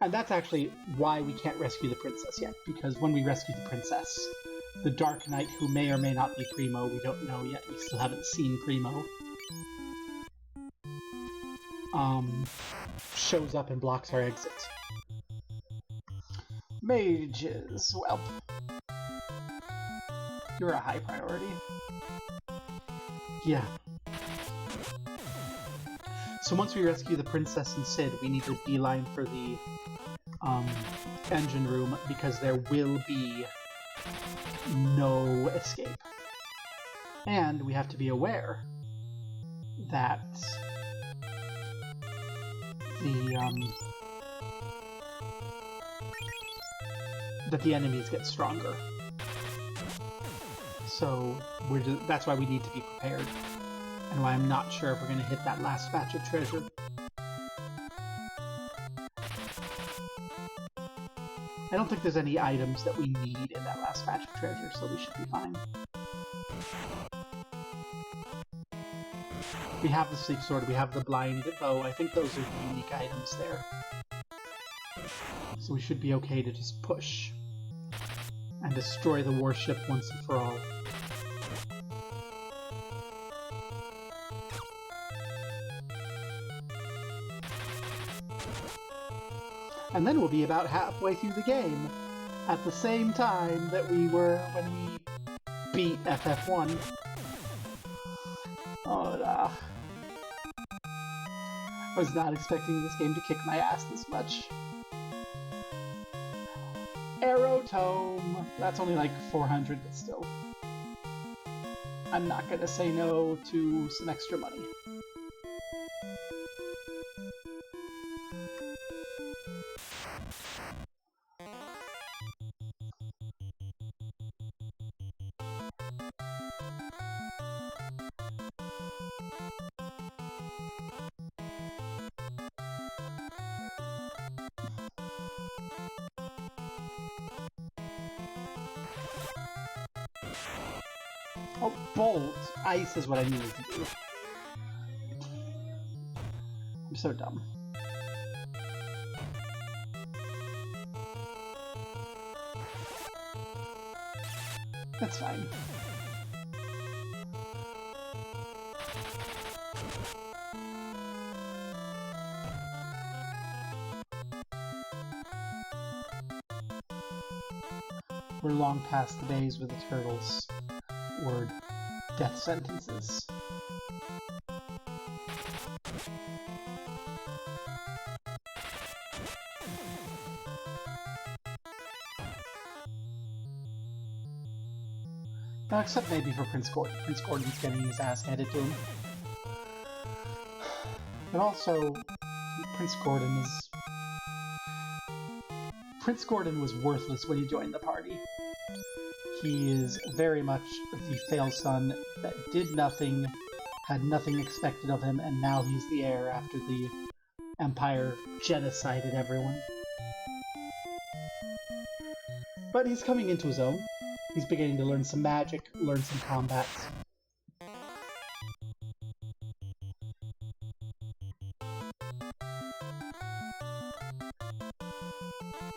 And that's actually why we can't rescue the princess yet, because when we rescue the princess, the Dark Knight, who may or may not be Primo, we don't know yet, we still haven't seen Primo, shows up and blocks our exit. Mages, well, you're a high priority. Yeah. So once we rescue the princess and Sid, we need to beeline for the engine room, because there will be no escape. And we have to be aware that the enemies get stronger. So that's why we need to be prepared, and why I'm not sure if we're going to hit that last batch of treasure. I don't think there's any items that we need in that last batch of treasure, so we should be fine. We have the sleep sword, we have the blind bow. I think those are the unique items there. So we should be okay to just push and destroy the warship once and for all. And then we'll be about halfway through the game, at the same time that we were when we beat FF1. Oh, nah. I was not expecting this game to kick my ass this much. Arrow Tome! That's only like 400, but still. I'm not gonna say no to some extra money. Oh, Bolt! Ice is what I needed to do. I'm so dumb. That's fine. We're long past the days where the turtles were death sentences. Except maybe for Prince Gordon. Prince Gordon's getting his ass handed to him. But also, Prince Gordon was worthless when he joined the party. He is very much the fail son that did nothing, had nothing expected of him, and now he's the heir after the Empire genocided everyone. But he's coming into his own. He's beginning to learn some magic, learn some combat.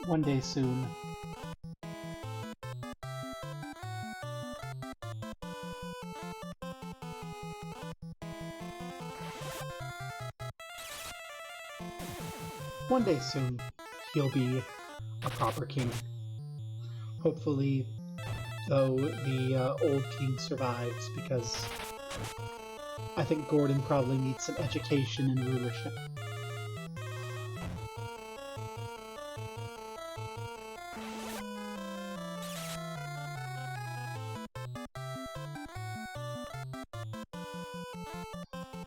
One day soon. One day soon, he'll be a proper king. Hopefully, though, the old king survives, because I think Gordon probably needs some education and rulership.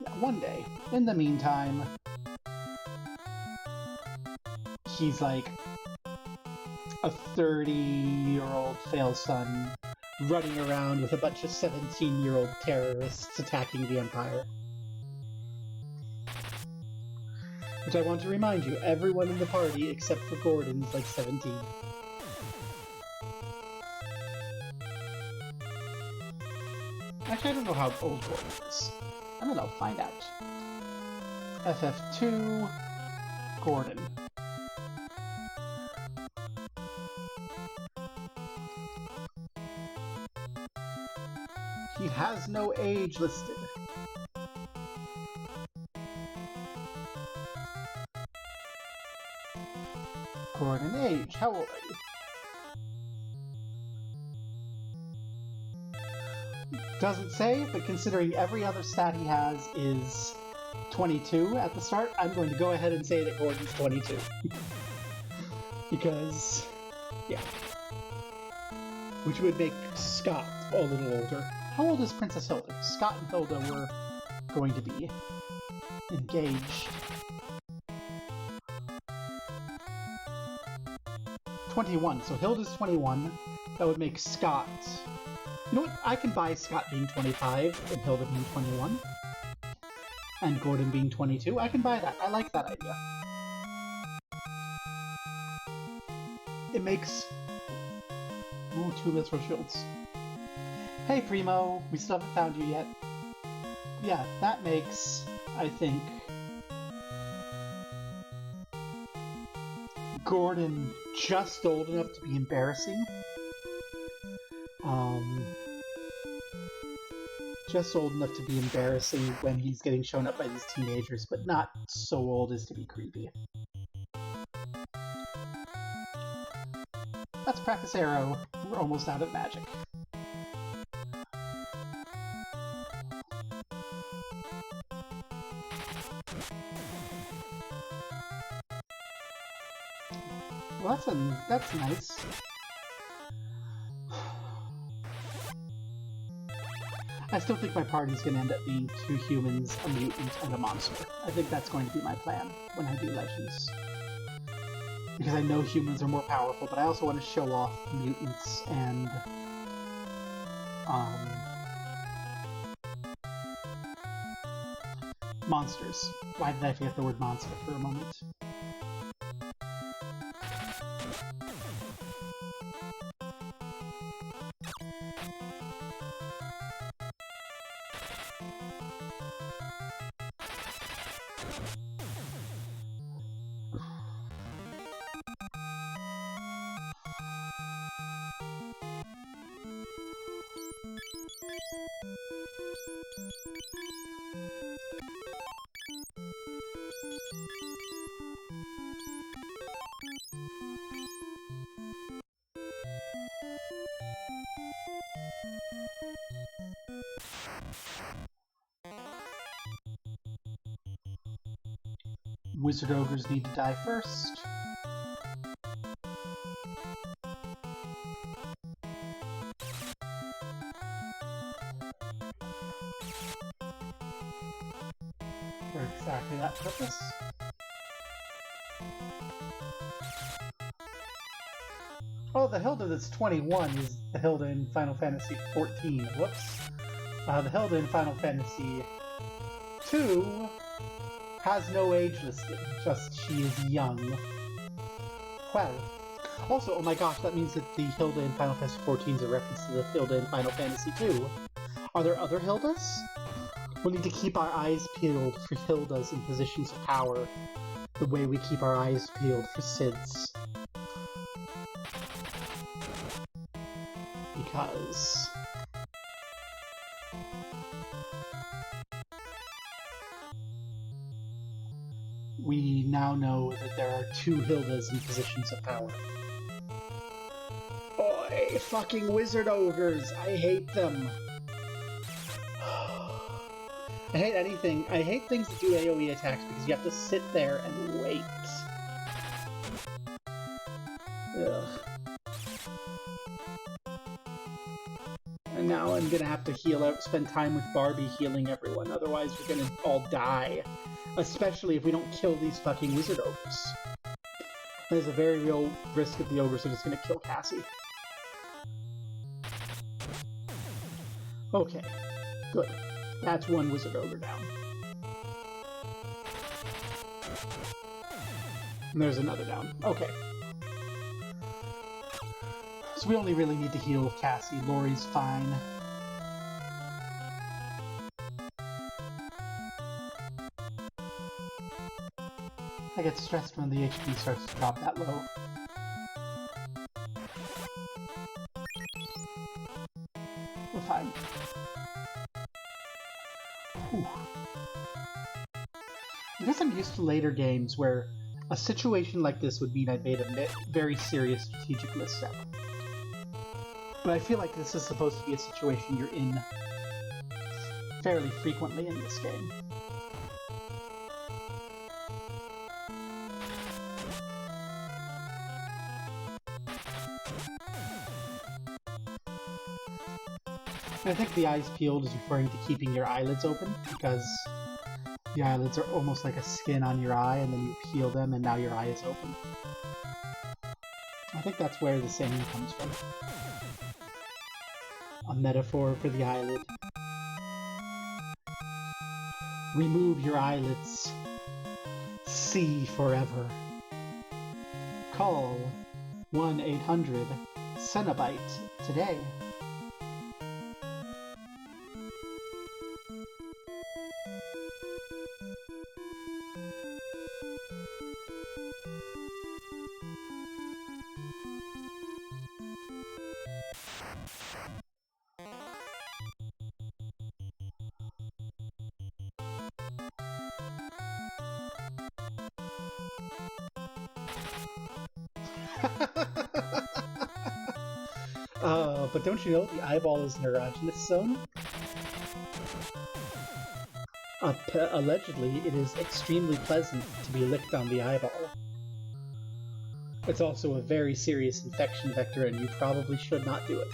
Yeah, one day. In the meantime, he's like a 30-year-old fail son running around with a bunch of 17-year-old terrorists attacking the Empire. Which I want to remind you, everyone in the party except for Gordon is like 17. Actually, I don't know how old Gordon is. I don't know, find out. FF2, Gordon. He has no age listed. Gordon age, how old are you? Doesn't say, but considering every other stat he has is 22 at the start, I'm going to go ahead and say that Gordon's 22. Because, yeah. Which would make Scott a little older. How old is Princess Hilda? Scott and Hilda were going to be engaged. 21, so Hilda's 21. That would make Scott... You know what? I can buy Scott being 25 and Hilda being 21. And Gordon being 22. I can buy that. I like that idea. It makes... Ooh, 2 Mithril Shields. Hey, Primo! We still haven't found you yet. Yeah, that makes, I think, Gordon just old enough to be embarrassing. Just old enough to be embarrassing when he's getting shown up by these teenagers, but not so old as to be creepy. Let's practice arrow. We're almost out of magic. Well, that's nice. I still think my party's gonna end up being 2 humans, a mutant, and a monster. I think that's going to be my plan when I do Legends. Because I know humans are more powerful, but I also want to show off mutants and... monsters. Why did I forget the word monster for a moment? Wizard ogres need to die first. For exactly that purpose. Oh, the Hilda that's 21 is the Hilda in Final Fantasy XIV. Whoops. The Hilda in Final Fantasy II has no age listed, just she is young. Well, also, oh my gosh, that means that the Hilda in Final Fantasy XIV is a reference to the Hilda in Final Fantasy II. Are there other Hildas? We'll need to keep our eyes peeled for Hildas in positions of power, the way we keep our eyes peeled for Sids. Because... we now know that there are 2 Hildas in positions of power. Oi, fucking wizard ogres! I hate them! I hate anything. I hate things that do AoE attacks because you have to sit there and wait. Ugh. And now I'm gonna have to heal out, spend time with Barbie healing everyone, otherwise we're gonna all die. Especially if we don't kill these fucking wizard ogres. There's a very real risk that the ogres are just gonna kill Cassie. Okay, good. That's 1 wizard ogre down. And there's another down. Okay. So we only really need to heal Cassie. Lori's fine. I get stressed when the HP starts to drop that low. We're fine. Whew. I guess I'm used to later games where a situation like this would mean I made a very serious strategic misstep. But I feel like this is supposed to be a situation you're in fairly frequently in this game. I think the eyes peeled is referring to keeping your eyelids open, because the eyelids are almost like a skin on your eye, and then you peel them and now your eye is open. I think that's where the saying comes from. A metaphor for the eyelid. Remove your eyelids. See forever. Call 1-800-Cenobite today. But don't you know the eyeball is an erogenous zone? Allegedly, it is extremely pleasant to be licked on the eyeball. It's also a very serious infection vector, and you probably should not do it.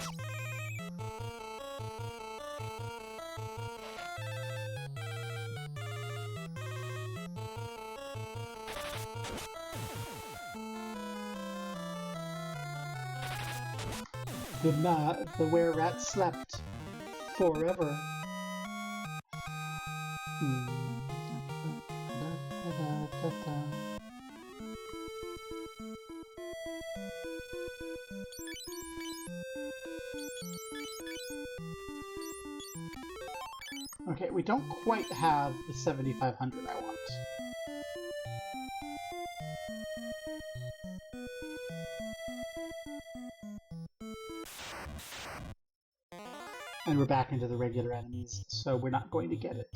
The were-rat slept forever. Okay, we don't quite have the 7,500 I want. And we're back into the regular enemies, so we're not going to get it.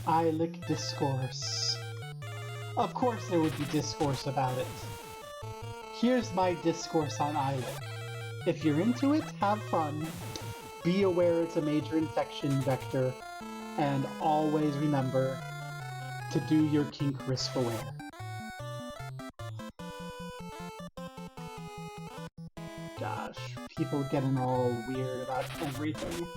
Eilic discourse. Of course there would be discourse about it. Here's my discourse on Eilic. If you're into it, have fun. Be aware it's a major infection vector, and always remember to do your kink risk aware. Gosh, people getting all weird about everything.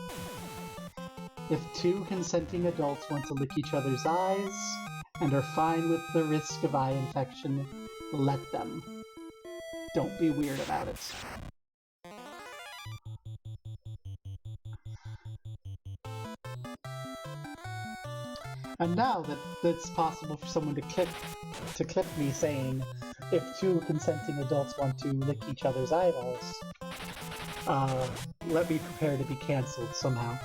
If two consenting adults want to lick each other's eyes and are fine with the risk of eye infection, let them. Don't be weird about it. And now that it's possible for someone to clip me saying, if two consenting adults want to lick each other's eyeballs, let me prepare to be cancelled somehow.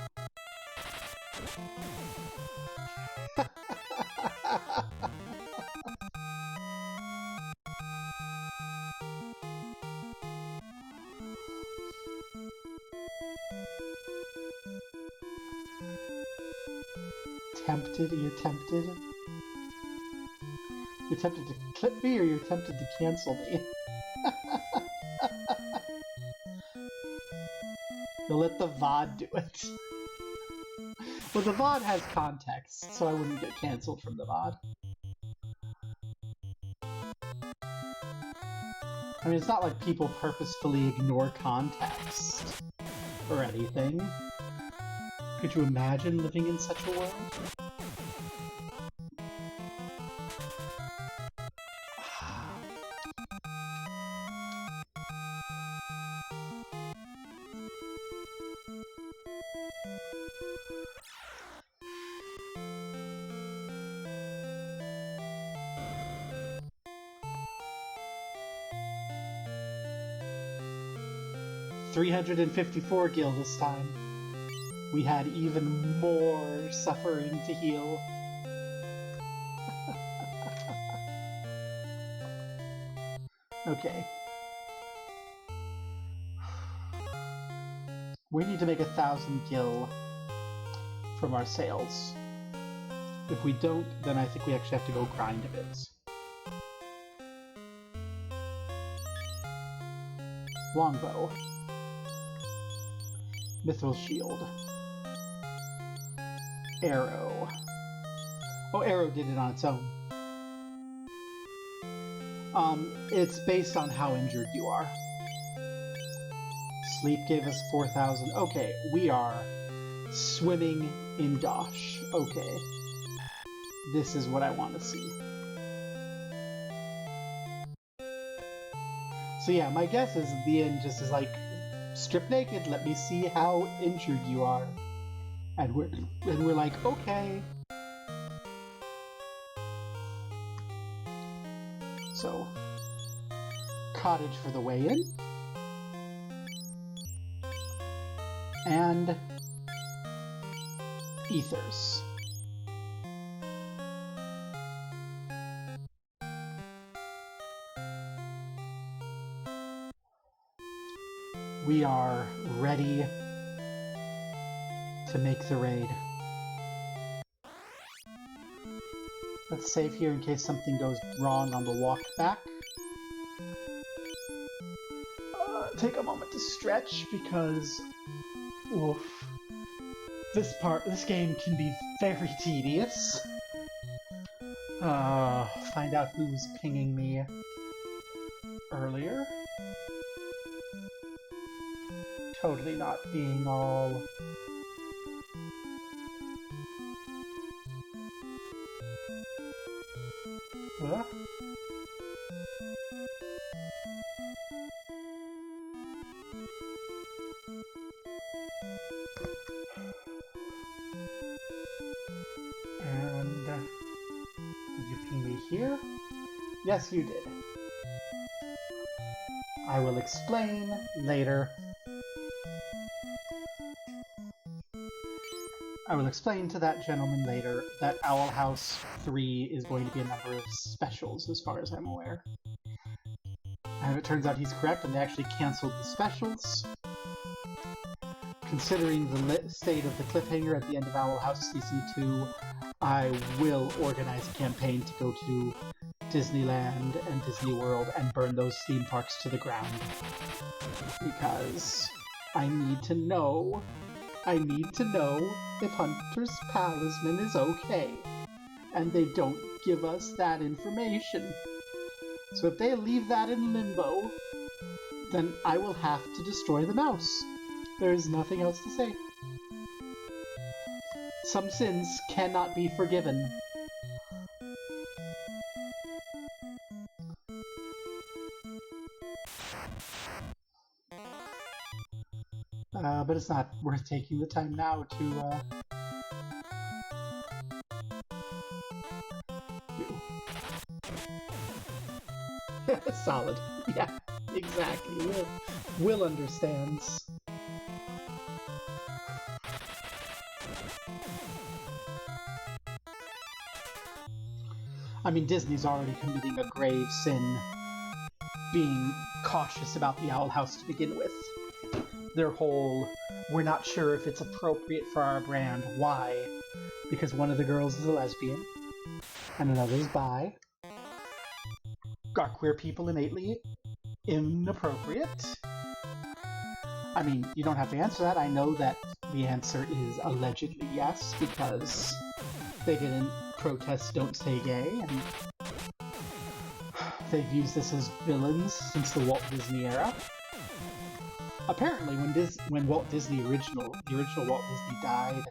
Tempted? You're tempted? You're tempted to clip me, or you're tempted to cancel me? You'll let the VOD do it. Well, the VOD has context, so I wouldn't get cancelled from the VOD. I mean, it's not like people purposefully ignore context or anything. Could you imagine living in such a world? $354 gil this time. We had even more suffering to heal. Okay. We need to make 1,000 gil from our sales. If we don't, then I think we actually have to go grind a bit. Longbow. Mithril shield. Arrow. Oh, arrow did it on its own. It's based on how injured you are. Sleep gave us 4,000. Okay, we are swimming in dosh. Okay. This is what I want to see. So yeah, my guess is at the end just is like, strip naked, let me see how injured you are. And we're like, okay. So, cottage for the weigh-in. And ethers. We are ready to make the raid. Let's save here in case something goes wrong on the walk back. Take a moment to stretch because, oof, this game can be very tedious. Find out who's pinging me earlier. Totally not being all... Huh? And did you ping me here? Yes, you did. I will explain later. I will explain to that gentleman later that Owl House 3 is going to be a number of specials, as far as I'm aware. And it turns out he's correct, and they actually canceled the specials. Considering the state of the cliffhanger at the end of Owl House Season 2, I will organize a campaign to go to Disneyland and Disney World and burn those theme parks to the ground. Because I need to know if Hunter's Talisman is okay. And they don't give us that information. So if they leave that in limbo, then I will have to destroy the mouse. There is nothing else to say. Some sins cannot be forgiven. But it's not worth taking the time now to, do. Solid. Yeah, exactly. Will understands. I mean, Disney's already committing a grave sin being cautious about the Owl House to begin with. Their whole, we're not sure if it's appropriate for our brand. Why? Because one of the girls is a lesbian, and another is bi. Are queer people innately inappropriate? I mean, you don't have to answer that. I know that the answer is allegedly yes, because they didn't protest Don't Say Gay, and they've used this as villains since the Walt Disney era. Apparently, when Walt Disney, the original Walt Disney died,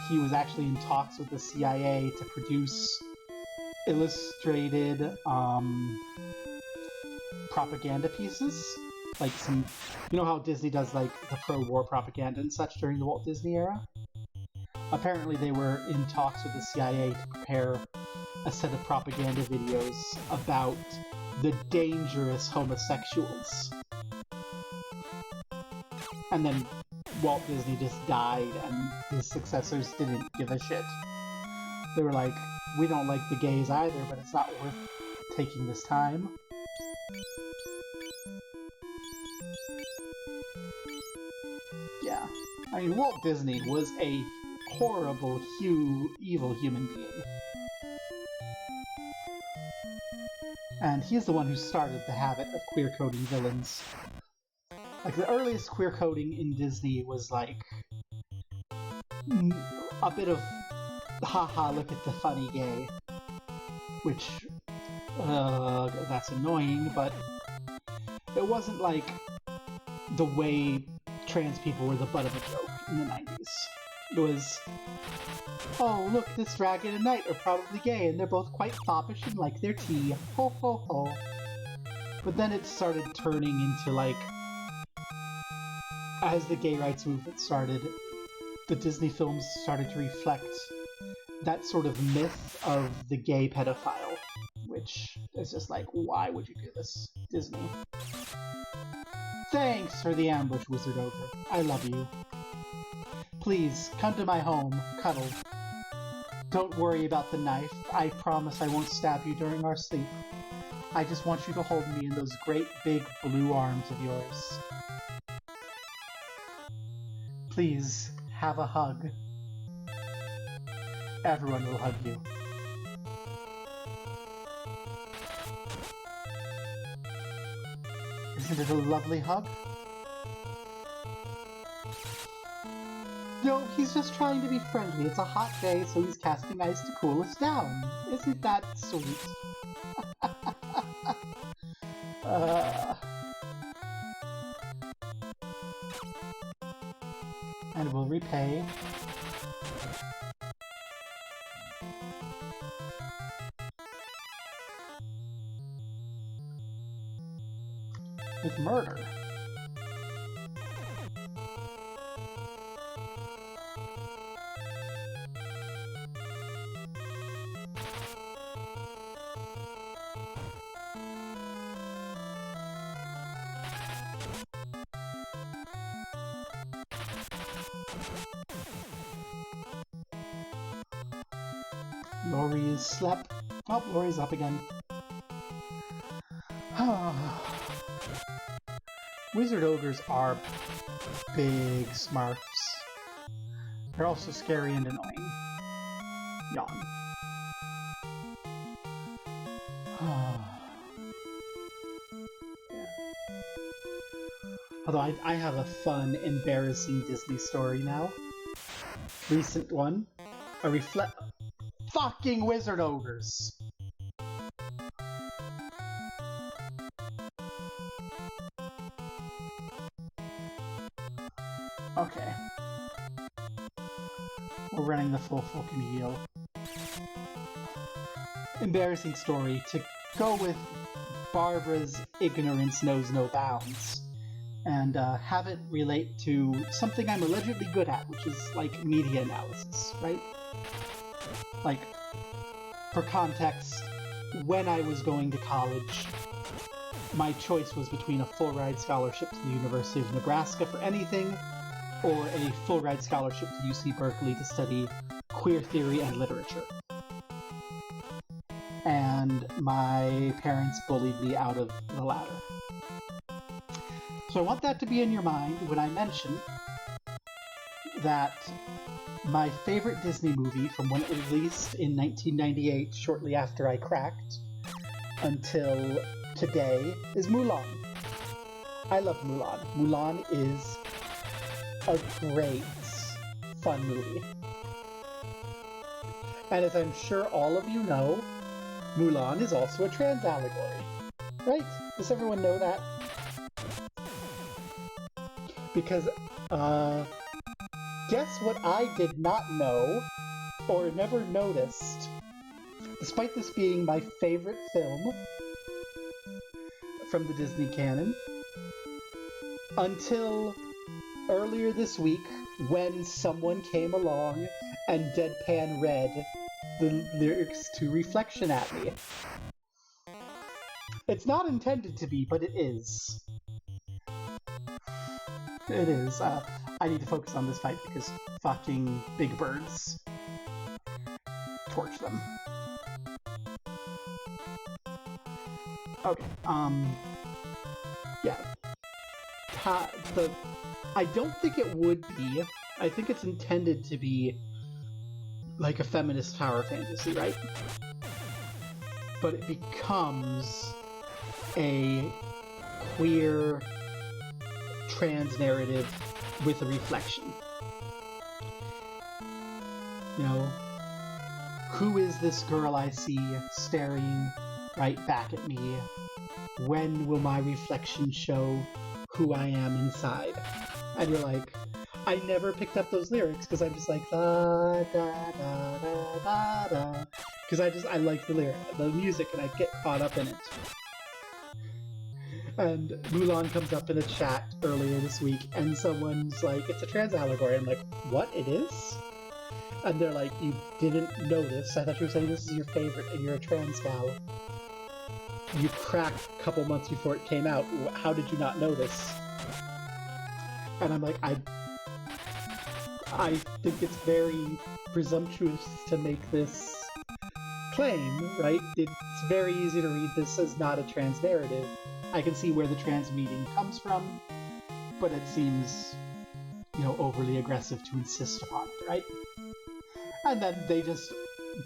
he was actually in talks with the CIA to produce illustrated propaganda pieces, like some, you know how Disney does like the pro-war propaganda and such during the Walt Disney era? Apparently they were in talks with the CIA to prepare a set of propaganda videos about the dangerous homosexuals. And then Walt Disney just died and his successors didn't give a shit. They were like, we don't like the gays either, but it's not worth taking this time. Yeah. I mean, Walt Disney was a horrible, evil human being. And he's the one who started the habit of queer-coding villains. Like, the earliest queer-coding in Disney was like a bit of haha, look at the funny gay. Which, that's annoying, but it wasn't like the way trans people were the butt of a joke in the 90s. It was, oh, look, this dragon and knight are probably gay, and they're both quite foppish and like their tea. Ho ho ho. But then it started turning into like, as the gay rights movement started, the Disney films started to reflect that sort of myth of the gay pedophile, which is just like, why would you do this, Disney? Thanks for the ambush, Wizard Ogre. I love you. Please, come to my home, cuddle. Don't worry about the knife. I promise I won't stab you during our sleep. I just want you to hold me in those great big blue arms of yours. Please, have a hug. Everyone will hug you. Isn't it a lovely hug? No, he's just trying to be friendly. It's a hot day, so he's casting ice to cool us down. Isn't that sweet? And we'll repay. With murder. Lori is slept. Oh, Lori's up again. Wizard ogres are big smarts. They're also scary and annoying. Yawn. Although I have a fun, embarrassing Disney story now. Recent one. Fucking wizard ogres! Okay. We're running the full fucking heel. Embarrassing story. To go with Barbara's ignorance knows no bounds. And have it relate to something I'm allegedly good at, which is, like, media analysis, right? Like, for context, when I was going to college, my choice was between a full-ride scholarship to the University of Nebraska for anything, or a full-ride scholarship to UC Berkeley to study queer theory and literature. And my parents bullied me out of the latter. So I want that to be in your mind when I mention that my favorite Disney movie from when it was released in 1998, shortly after I cracked, until today, is Mulan. I love Mulan. Mulan is a great, fun movie. And as I'm sure all of you know, Mulan is also a trans allegory. Right? Does everyone know that? Because, guess what I did not know, or never noticed, despite this being my favorite film from the Disney canon, until earlier this week when someone came along and deadpan read the lyrics to Reflection at me. It's not intended to be, but it is. It is. I need to focus on this fight because fucking big birds. Torch them. Okay, yeah. I don't think it would be. I think it's intended to be like a feminist power fantasy, right? But it becomes a queer trans narrative with a reflection. You know, who is this girl I see staring right back at me? When will my reflection show who I am inside? And you're like, I never picked up those lyrics because I'm just like da da da da da da, because I like the music, and I get caught up in it. And Mulan comes up in a chat earlier this week, and someone's like, it's a trans allegory. I'm like, what? It is? And they're like, you didn't notice? I thought you were saying this is your favorite and you're a trans gal. You cracked a couple months before it came out. How did you not notice? And I'm like, I think it's very presumptuous to make this claim, right? It's very easy to read this as not a trans narrative. I can see where the trans meaning comes from, but it seems, you know, overly aggressive to insist upon it, right? And then they just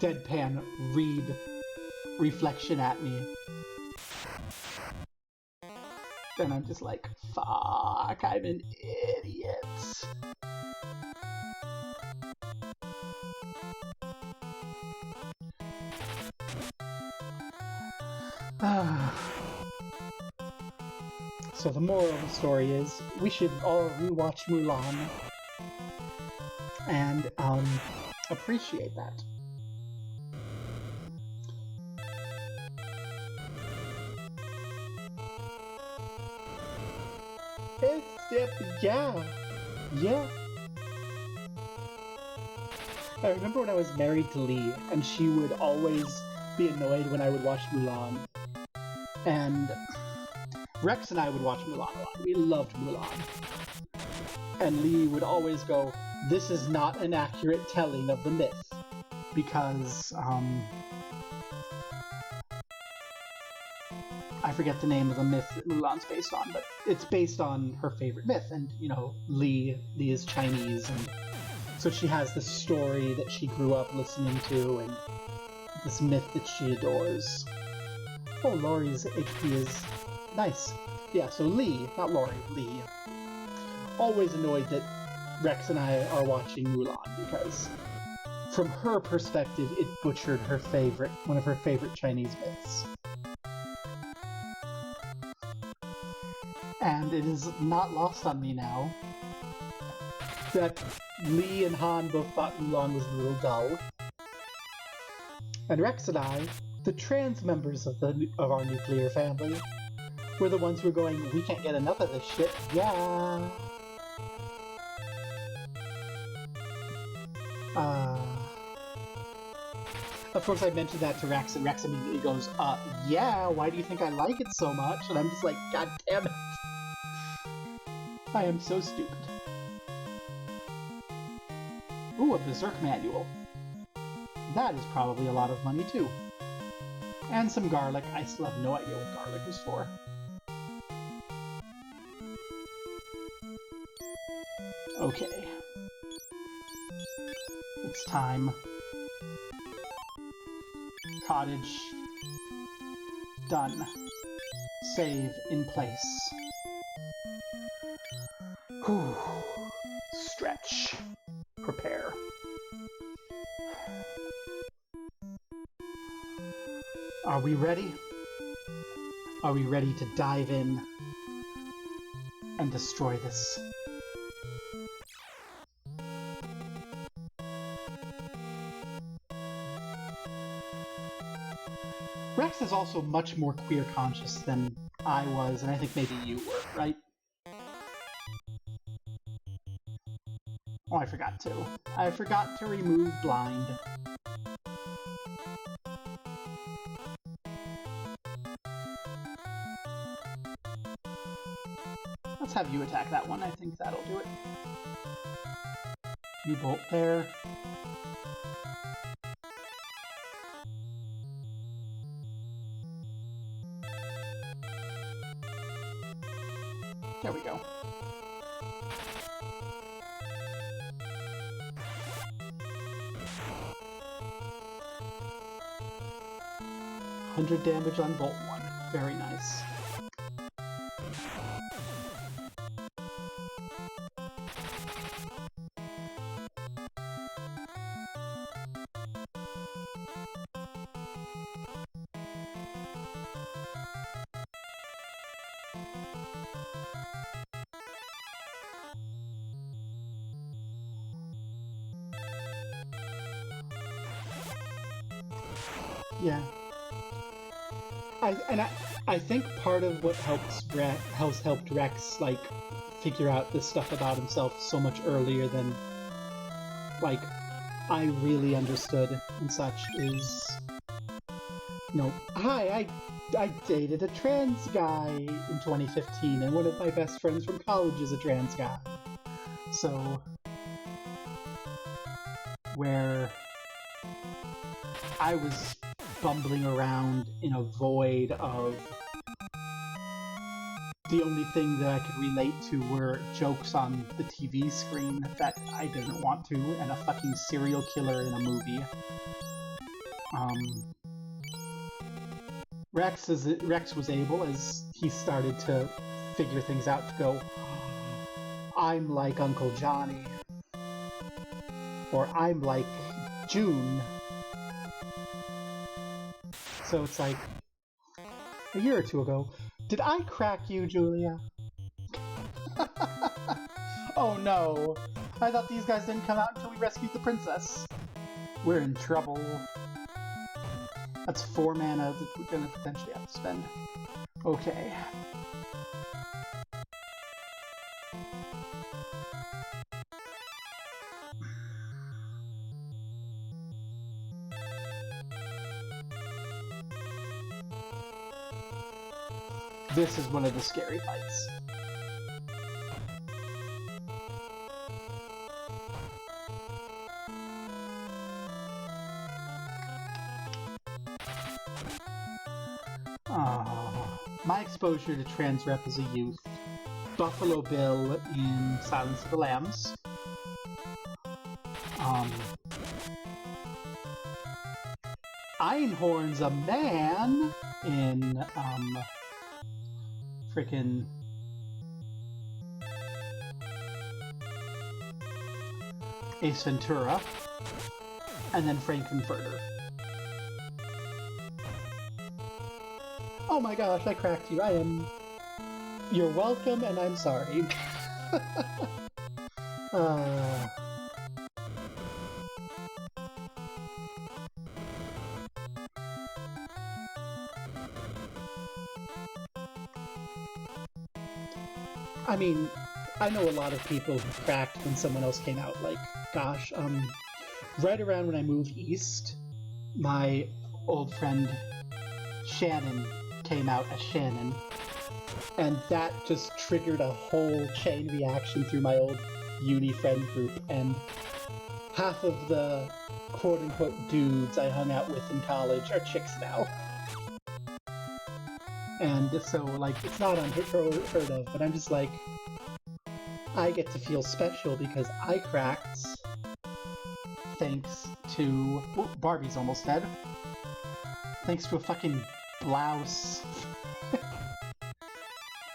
deadpan read Reflection at me. And I'm just like, fuck, I'm an idiot. So the moral of the story is, we should all rewatch Mulan and appreciate that. Yeah. I remember when I was married to Lee, and she would always be annoyed when I would watch Mulan. And Rex and I would watch Mulan a lot. We loved Mulan. And Lee would always go, this is not an accurate telling of the myth. because I forget the name of the myth that Mulan's based on, but it's based on her favorite myth, and you know, Li is Chinese, and so she has this story that she grew up listening to, and this myth that she adores. Oh, Laurie's HP is nice. Yeah, so Li, not Laurie, Li. Always annoyed that Rex and I are watching Mulan, because from her perspective, it butchered her one of her favorite Chinese myths. And it is not lost on me now that Li and Han both thought Mulan was a little dull. And Rex and I, the trans members of our nuclear family, were the ones who were going, we can't get enough of this shit, yeah! Of course I mentioned that to Rex, and Rex immediately goes, yeah, why do you think I like it so much? And I'm just like, god damn it! I am so stupid. Ooh, a Berserk manual. That is probably a lot of money too. And some garlic. I still have no idea what garlic is for. Okay. It's time. Cottage. Done. Save in place. Whew. Stretch. Prepare. Are we ready? Are we ready to dive in and destroy this? Rex is also much more queer conscious than I was, and I think maybe you were, right? Oh, I forgot to. I forgot to remove blind. Let's have you attack that one. I think that'll do it. You bolt there. There we go. $100 damage on Bolt 1. Very nice. Yeah. I think part of what has helped Rex, like, figure out this stuff about himself so much earlier than, like, I really understood and such is, you know, hi, I dated a trans guy in 2015, and one of my best friends from college is a trans guy. So, where I was bumbling around in a void of the only thing that I could relate to were jokes on the TV screen that I didn't want to, and a fucking serial killer in a movie. Rex was able, as he started to figure things out, to go, I'm like Uncle Johnny, or I'm like June. So it's like, a year or two ago, did I crack you, Julia? Oh no, I thought these guys didn't come out until we rescued the princess. We're in trouble. That's 4 mana that we're gonna potentially have to spend. Okay. This is one of the scary fights. my exposure to trans rep as a youth: Buffalo Bill in Silence of the Lambs, Einhorn's a man in frickin' Ace Ventura, and then Frankenfurter. Oh my gosh, I cracked you. You're welcome, and I'm sorry. I mean, I know a lot of people who cracked when someone else came out. Like, gosh, right around when I moved east, my old friend Shannon came out as Shannon, and that just triggered a whole chain reaction through my old uni friend group, and half of the quote-unquote dudes I hung out with in college are chicks now. And so, like, it's not unheard of, but I'm just like, I get to feel special because I cracked thanks to... Oh, Barbie's almost dead. Thanks to a fucking blouse.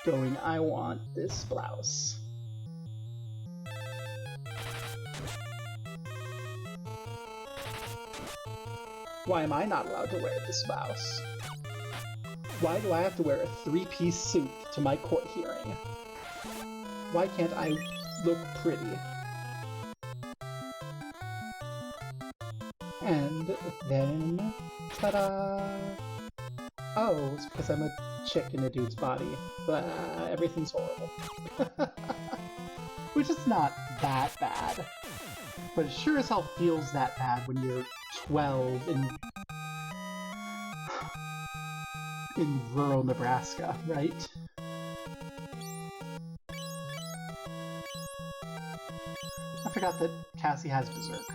Going, I want this blouse. Why am I not allowed to wear this blouse? Why do I have to wear a three-piece suit to my court hearing? Why can't I look pretty? And then... ta-da! Oh, it's because I'm a chick in a dude's body. Blah, everything's horrible. Which is not that bad. But it sure as hell feels that bad when you're 12 in rural Nebraska, right? I forgot that Cassie has Berserk.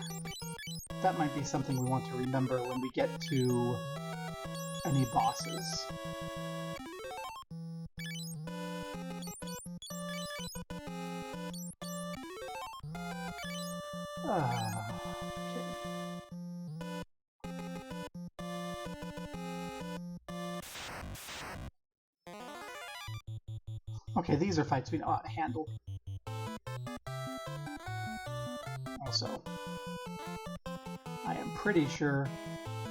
That might be something we want to remember when we get to any bosses. Okay, these are fights we know how to handle. Also, I am pretty sure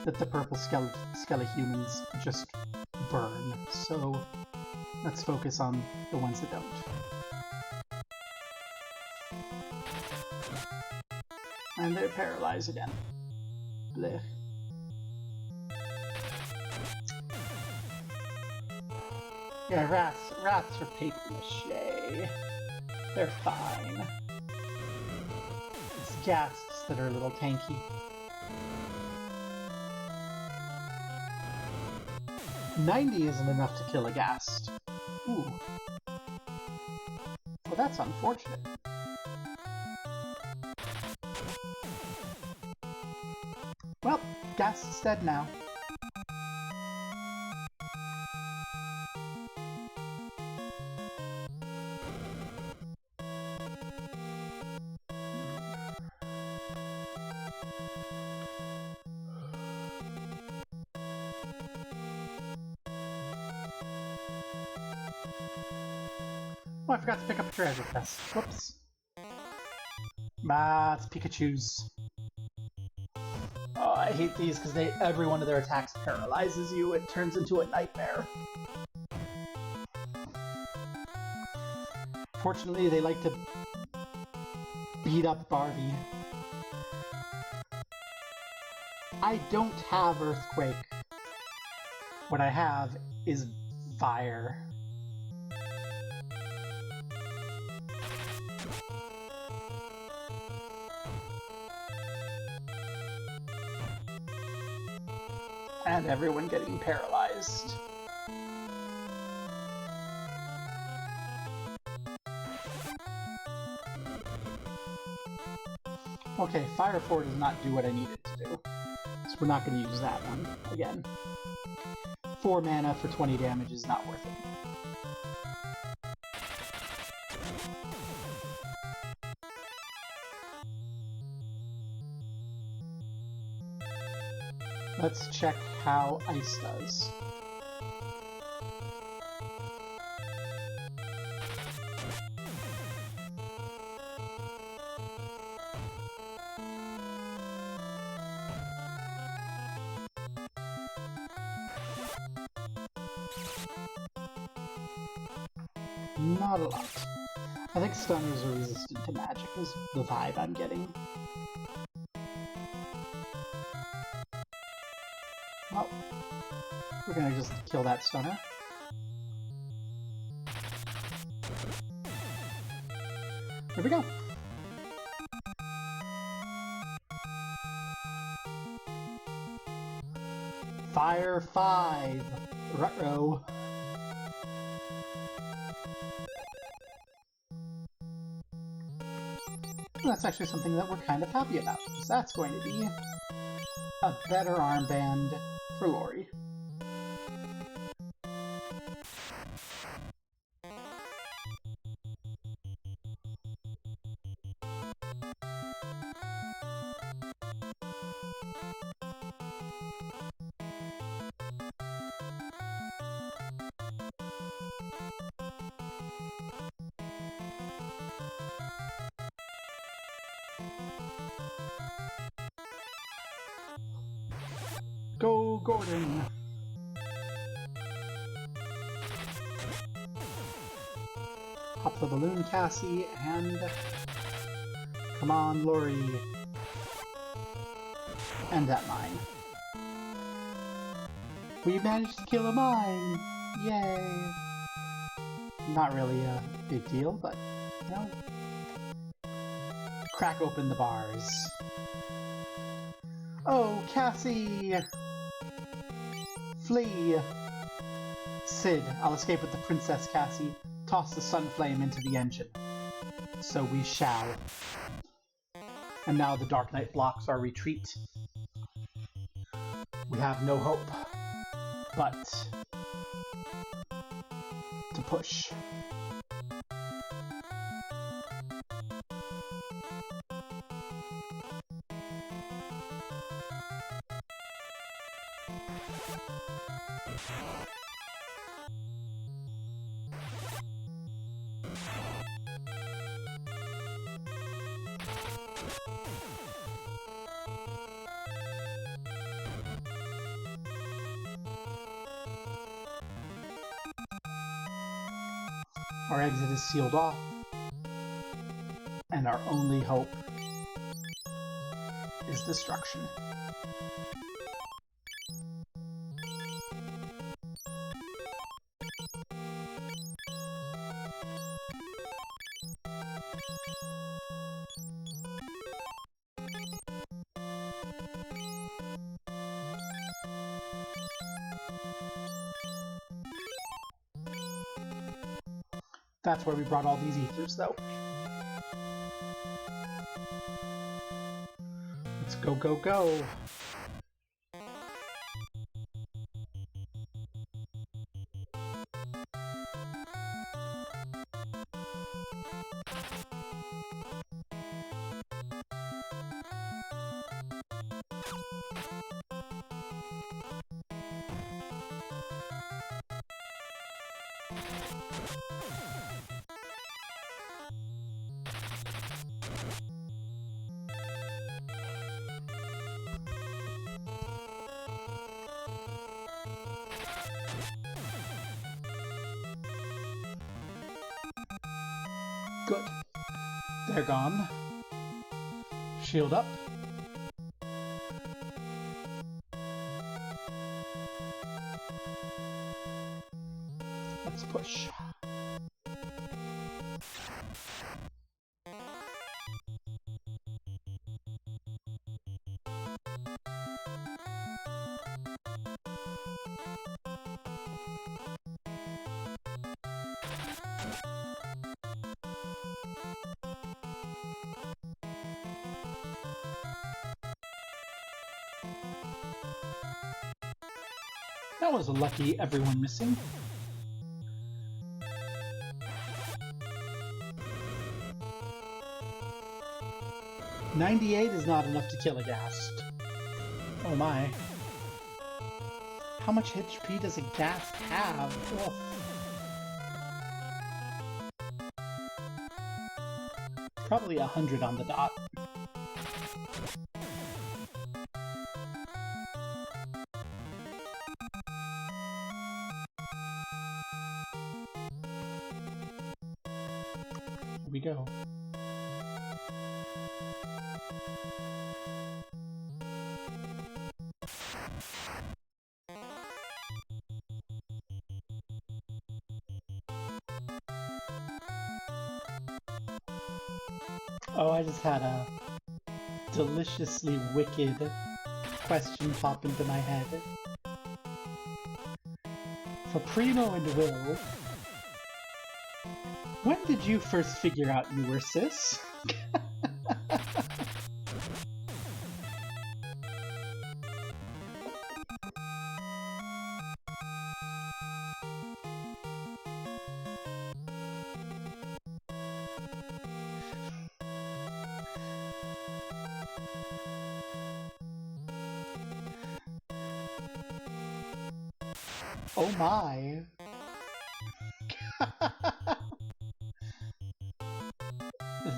that the purple Skelehumans just burn, so let's focus on the ones that don't. And they're paralyzed again. Blech. Yeah, rats are paper mache. They're fine. It's ghasts that are a little tanky. $90 isn't enough to kill a ghast. Ooh. Well, that's unfortunate. Well, ghast's dead now. Oh, I forgot to pick up a treasure chest. Whoops. Ah, it's Pikachu's. Oh, I hate these because every one of their attacks paralyzes you. It turns into a nightmare. Fortunately, they like to beat up Barbie. I don't have Earthquake. What I have is Fire. And everyone getting paralyzed. Okay, Fire 4 does not do what I need it to do. So we're not going to use that one again. 4 mana for 20 damage is not worth it. Let's check how Ice does. Not a lot. I think stunners are resistant to magic is the vibe I'm getting. Well, we're gonna just kill that stunner. There we go. Fire 5. Ruh-roh. That's actually something that we're kind of happy about, because that's going to be a better armband for Lori. Go, Gordon! Pop the balloon, Cassie, and... Come on, Lori. And that mine. We managed to kill a mine! Yay! Not really a big deal, but, you know... Crack open the bars. Oh, Cassie! Flee! Sid, I'll escape with the Princess Cassie. Toss the sun flame into the engine. So we shall. And now the Dark Knight blocks our retreat. We have no hope but to push. Our exit is sealed off, and our only hope is destruction. That's where we brought all these ethers, though. Let's go, go, go! Good. They're gone. Shield up. Let's push. That was a lucky everyone missing. $98 is not enough to kill a ghast. Oh my. How much HP does a ghast have? Ugh. Probably 100 on the dot. Here we go. Oh, I just had a deliciously wicked question pop into my head. For Primo and Will, when did you first figure out you were cis? Oh my.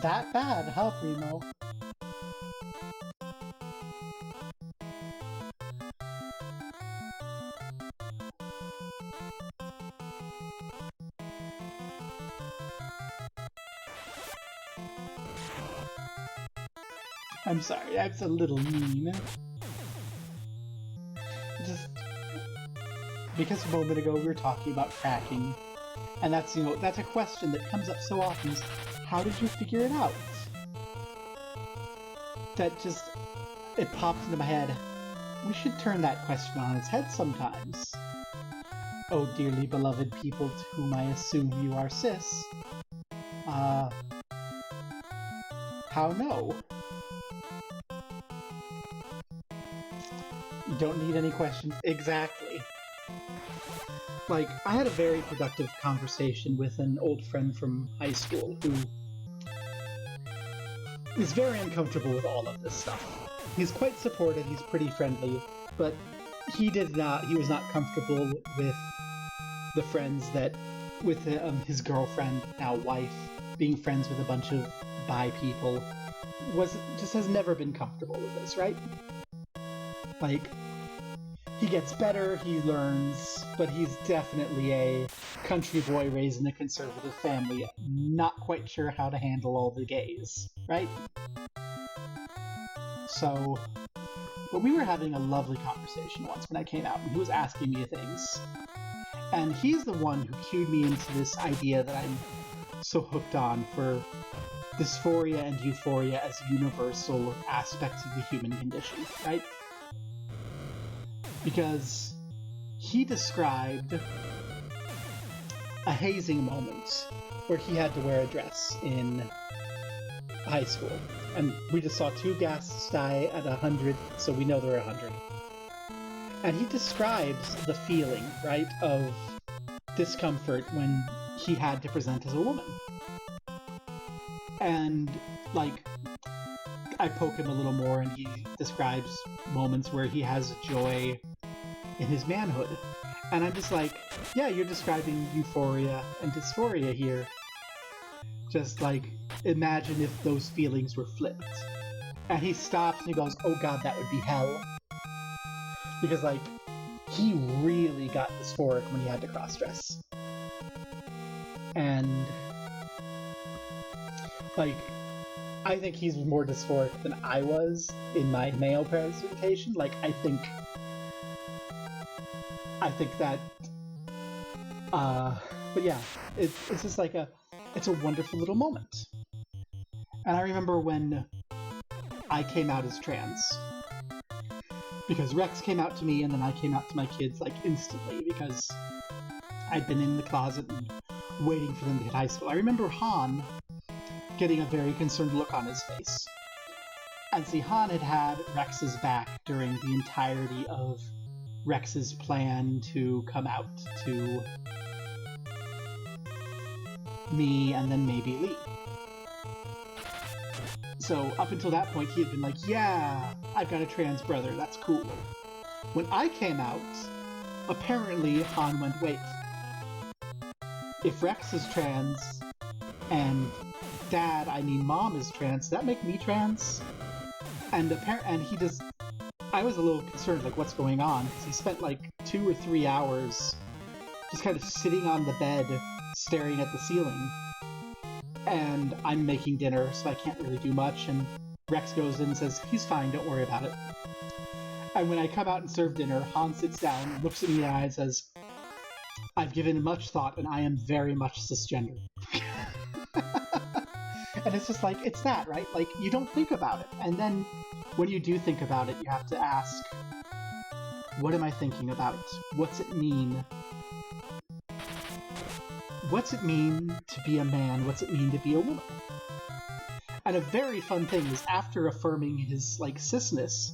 That bad, huh, Primo? I'm sorry, that's a little mean. Just because a moment ago we were talking about cracking, and that's, you know, that's a question that comes up so often is, how did you figure it out? That just, it pops into my head. We should turn that question on its head sometimes. Oh, dearly beloved people to whom I assume you are cis. How no? You don't need any questions. Exactly. Like, I had a very productive conversation with an old friend from high school who is very uncomfortable with all of this stuff. He's quite supportive, he's pretty friendly, but he was not comfortable with the friends that, with his girlfriend, now wife, being friends with a bunch of bi people, just has never been comfortable with this, right? Like, he gets better, he learns, but he's definitely a country boy raised in a conservative family, not quite sure how to handle all the gays, right? So, but we were having a lovely conversation once when I came out, and he was asking me things. And he's the one who cued me into this idea that I'm so hooked on for dysphoria and euphoria as universal aspects of the human condition, right? Because he described a hazing moment where he had to wear a dress in high school. And we just saw 2 ghasts die at 100, so we know there are 100. And he describes the feeling, right, of discomfort when he had to present as a woman. And, like, I poke him a little more, and he describes moments where he has joy in his manhood. And I'm just like, yeah, you're describing euphoria and dysphoria here. Just like, imagine if those feelings were flipped. And he stops and he goes, oh god, that would be hell. Because, like, he really got dysphoric when he had to cross-dress. And, like, I think he's more dysphoric than I was in my male presentation. Like, I think that, but yeah, it's just like it's a wonderful little moment. And I remember when I came out as trans, because Rex came out to me and then I came out to my kids, like, instantly, because I'd been in the closet and waiting for them to hit high school. I remember Han getting a very concerned look on his face. And see, Han had had Rex's back during the entirety of Rex's plan to come out to me and then maybe Lee. So up until that point, he had been like, yeah, I've got a trans brother, that's cool. When I came out, apparently Han went, wait, if Rex is trans and Dad, I mean Mom is trans, does that make me trans? And he just, I was a little concerned, like, what's going on? Because he spent like 2 or 3 hours just kind of sitting on the bed, staring at the ceiling. And I'm making dinner, so I can't really do much, and Rex goes in and says, he's fine, don't worry about it. And when I come out and serve dinner, Han sits down, looks at me in the eye and says, I've given much thought, and I am very much cisgender. And it's just like, it's that, right? Like, you don't think about it. And then when you do think about it, you have to ask, what am I thinking about? What's it mean? What's it mean to be a man? What's it mean to be a woman? And a very fun thing is, after affirming his, like, cisness,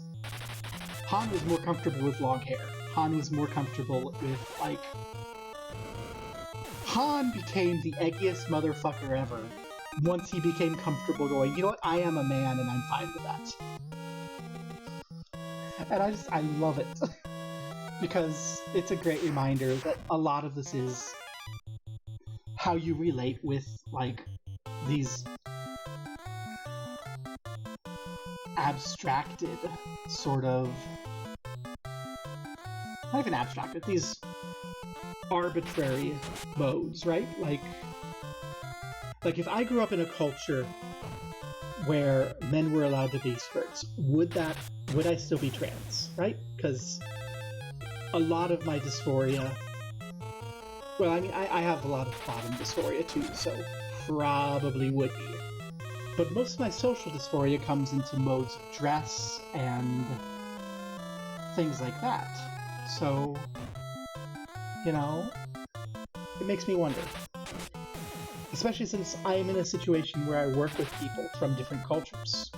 Han was more comfortable with long hair. Han was more comfortable with, like... Han became the eggiest motherfucker ever once he became comfortable going, you know what, I am a man and I'm fine with that. And I love it. Because it's a great reminder that a lot of this is how you relate with, like, these abstracted sort of... not even abstracted, these arbitrary modes, right? Like if I grew up in a culture where men were allowed to be skirts, would I still be trans, right? Because a lot of my dysphoria, well, I mean, I have a lot of bottom dysphoria too, so probably would be. But most of my social dysphoria comes into modes of dress and things like that. So, you know, it makes me wonder. Especially since I am in a situation where I work with people from different cultures.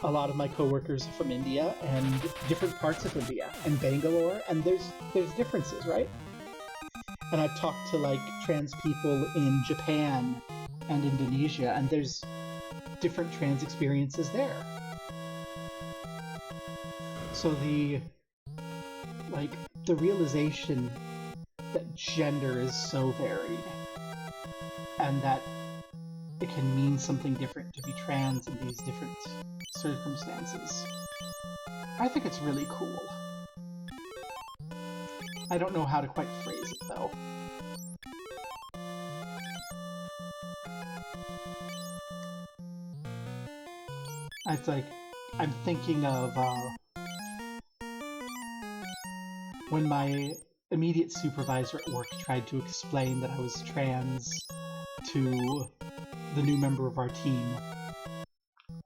A lot of my coworkers are from India and different parts of India and Bangalore, and there's differences, right? And I've talked to, like, trans people in Japan and Indonesia, and there's different trans experiences there. So the realization that gender is so varied and that it can mean something different to be trans in these different circumstances, I think it's really cool. I don't know how to quite phrase it, though. It's like, I'm thinking of when my immediate supervisor at work tried to explain that I was trans to the new member of our team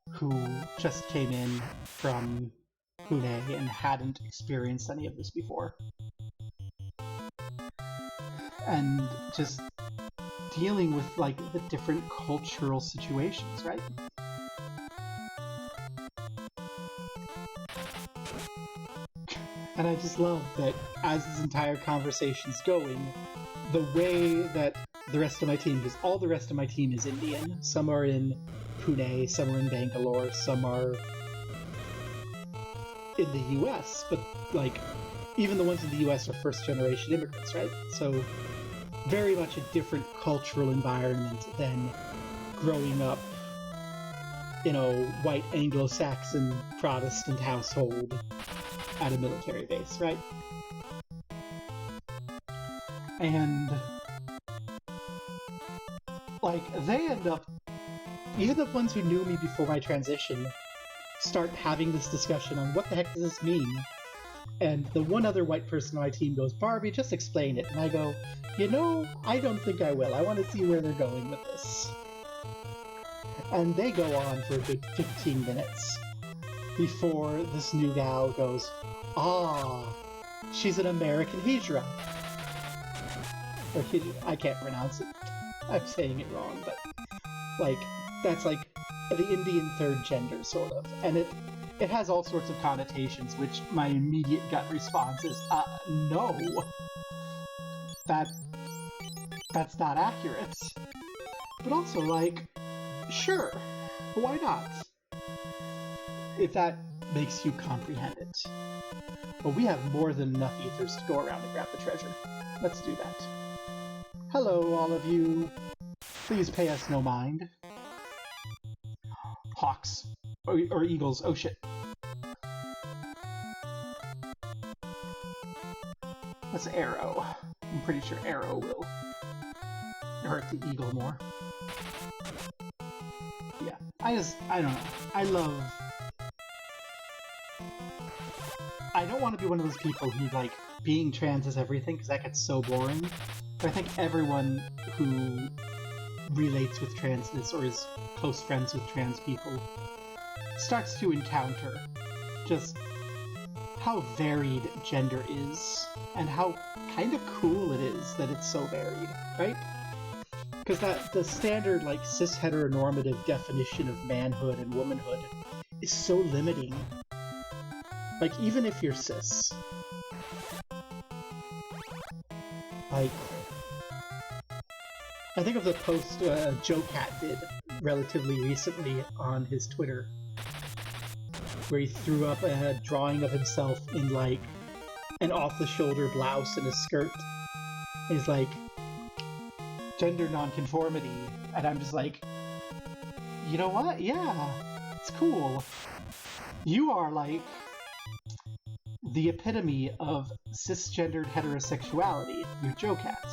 who just came in from Pune and hadn't experienced any of this before. And just dealing with, like, the different cultural situations, right? And I just love that as this entire conversation's going, the way that the rest of my team, because all the rest of my team is Indian. Some are in Pune, some are in Bangalore, some are in the US, but, like, even the ones in the US are first-generation immigrants, right? So very much a different cultural environment than growing up in a white Anglo-Saxon Protestant household at a military base, right? And, like, they end up, even the ones who knew me before my transition, start having this discussion on what the heck does this mean? And the one other white person on my team goes, Barbie, just explain it. And I go, you know, I don't think I will. I want to see where they're going with this. And they go on for a good 15 minutes before this new gal goes, she's an American Hijra. Or I can't pronounce it. I'm saying it wrong, but, like, that's like the Indian third gender, sort of. And it has all sorts of connotations, which my immediate gut response is, no. That's not accurate. But also, like, sure, why not? If that makes you comprehend it. But we have more than enough ethers to go around and grab the treasure. Let's do that. Hello, all of you. Please pay us no mind. Hawks. Or eagles. Oh shit. That's arrow. I'm pretty sure arrow will hurt the eagle more. Yeah. I don't know. I don't want to be one of those people who, like, being trans is everything, because that gets so boring. But I think everyone who relates with transness or is close friends with trans people starts to encounter just how varied gender is and how kind of cool it is that it's so varied, right? Because the standard, like, cis heteronormative definition of manhood and womanhood is so limiting. Like, even if you're cis, like, I think of the post Joe Cat did relatively recently on his Twitter, where he threw up a drawing of himself in, like, an off-the-shoulder blouse and a skirt. And he's like, gender nonconformity, and I'm just like, you know what? Yeah, it's cool. You are, like, the epitome of cisgendered heterosexuality. You're Joe Cat.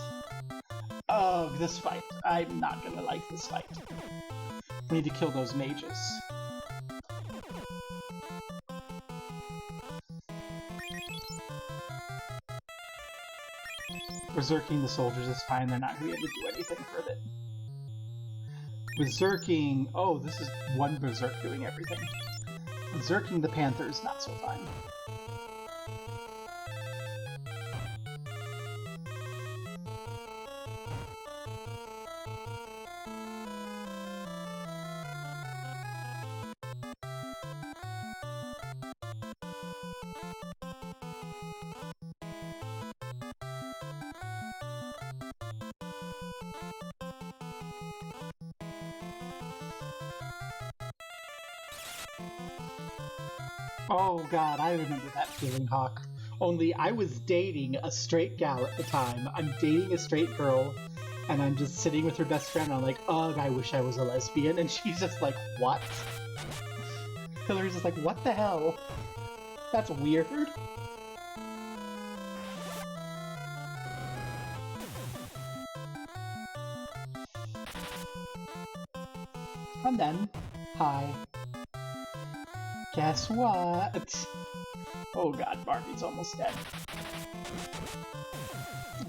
Oh, this fight. I'm not gonna like this fight. We need to kill those mages. Berserking the soldiers is fine, they're not going to be able to do anything for it. Berserking... Oh, this is one Berserk doing everything. Berserking the Panthers, not so fine. Oh god, I remember that feeling, Hawk. Only I was dating a straight gal at the time. I'm dating a straight girl, and I'm just sitting with her best friend, and I'm like, ugh, I wish I was a lesbian, and she's just like, what? Hillary's just like, what the hell? That's weird. And then, hi. Guess what? Oh god, Barbie's almost dead.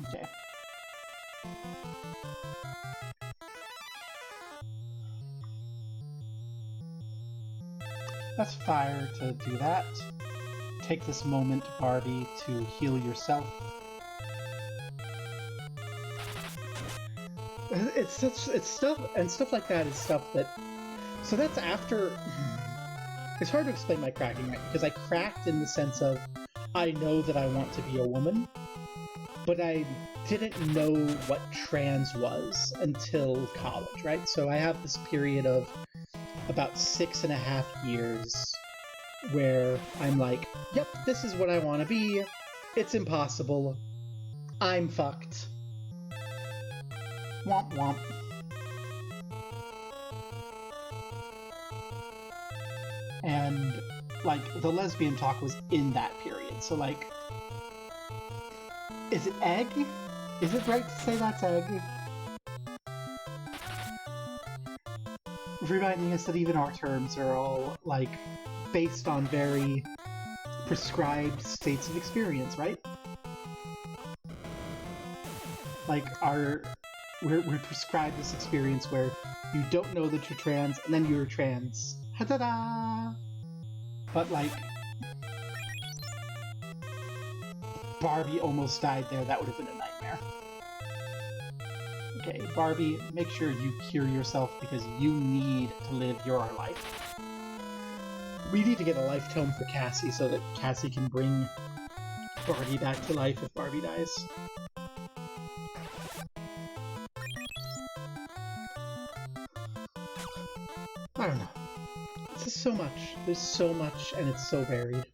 Okay. That's fire to do that. Take this moment, Barbie, to heal yourself. It's stuff like that is stuff that... So that's after... It's hard to explain my cracking, right? Because I cracked in the sense of, I know that I want to be a woman, but I didn't know what trans was until college, right? So I have this period of about 6.5 years where I'm like, yep, this is what I want to be. It's impossible. I'm fucked. Womp womp. And, like, the lesbian talk was in that period. So, like, is it egg? Is it right to say that's egg? Reminding us that even our terms are all, like, based on very prescribed states of experience, right? Like, we're prescribed this experience where you don't know that you're trans, and then you're trans. Ha-da-da! But, like, Barbie almost died there. That would have been a nightmare. Okay, Barbie, make sure you cure yourself because you need to live your life. We need to get a life tome for Cassie so that Cassie can bring Barbie back to life if Barbie dies. I don't know. It's just so much. There's so much, and it's so varied.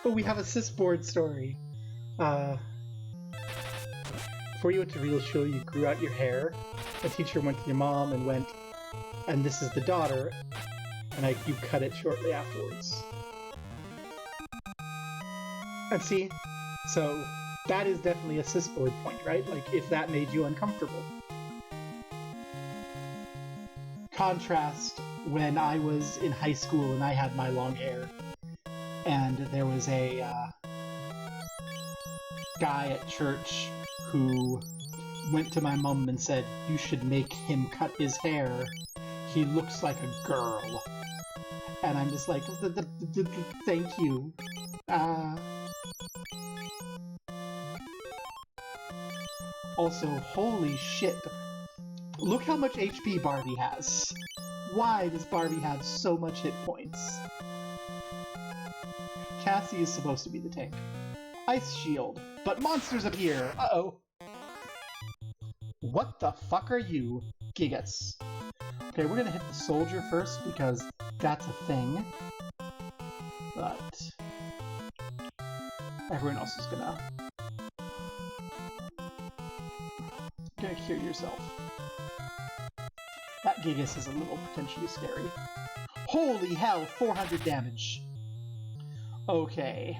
Oh, we have a Sysboard story. Before you went to real show, you grew out your hair. The teacher went to your mom and went, and this is the daughter, and you cut it shortly afterwards. And see, so that is definitely a Sysboard point, right? Like, if that made you uncomfortable. Contrast when I was in high school and I had my long hair, and there was a guy at church who went to my mom and said, "You should make him cut his hair. He looks like a girl." And I'm just like, thank you. Also, holy shit. Look how much HP Barbie has. Why does Barbie have so much hit points? Cassie is supposed to be the tank. Ice shield. But monsters appear! Uh-oh. What the fuck are you? Gigas. Okay, we're gonna hit the soldier first because that's a thing. But everyone else is gonna cure yourself. That Gigas is a little potentially scary. Holy hell, 400 damage. Okay.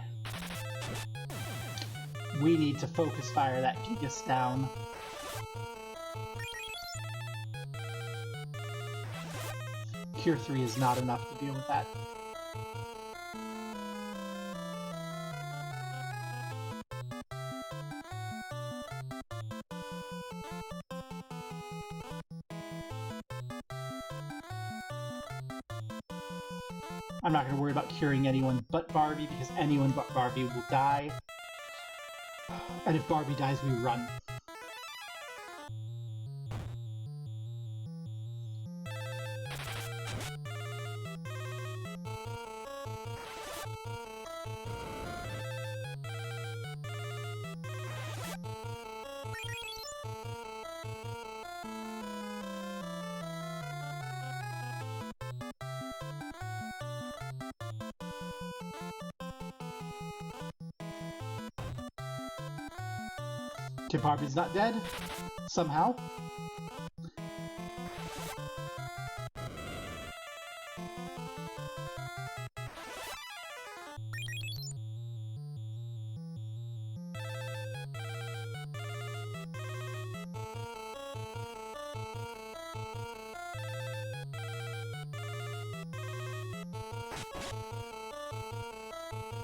We need to focus fire that Gigas down. Cure 3 is not enough to deal with that. I'm not going to worry about curing anyone but Barbie, because anyone but Barbie will die. And if Barbie dies, we run. Okay, Barbie's not dead. Somehow.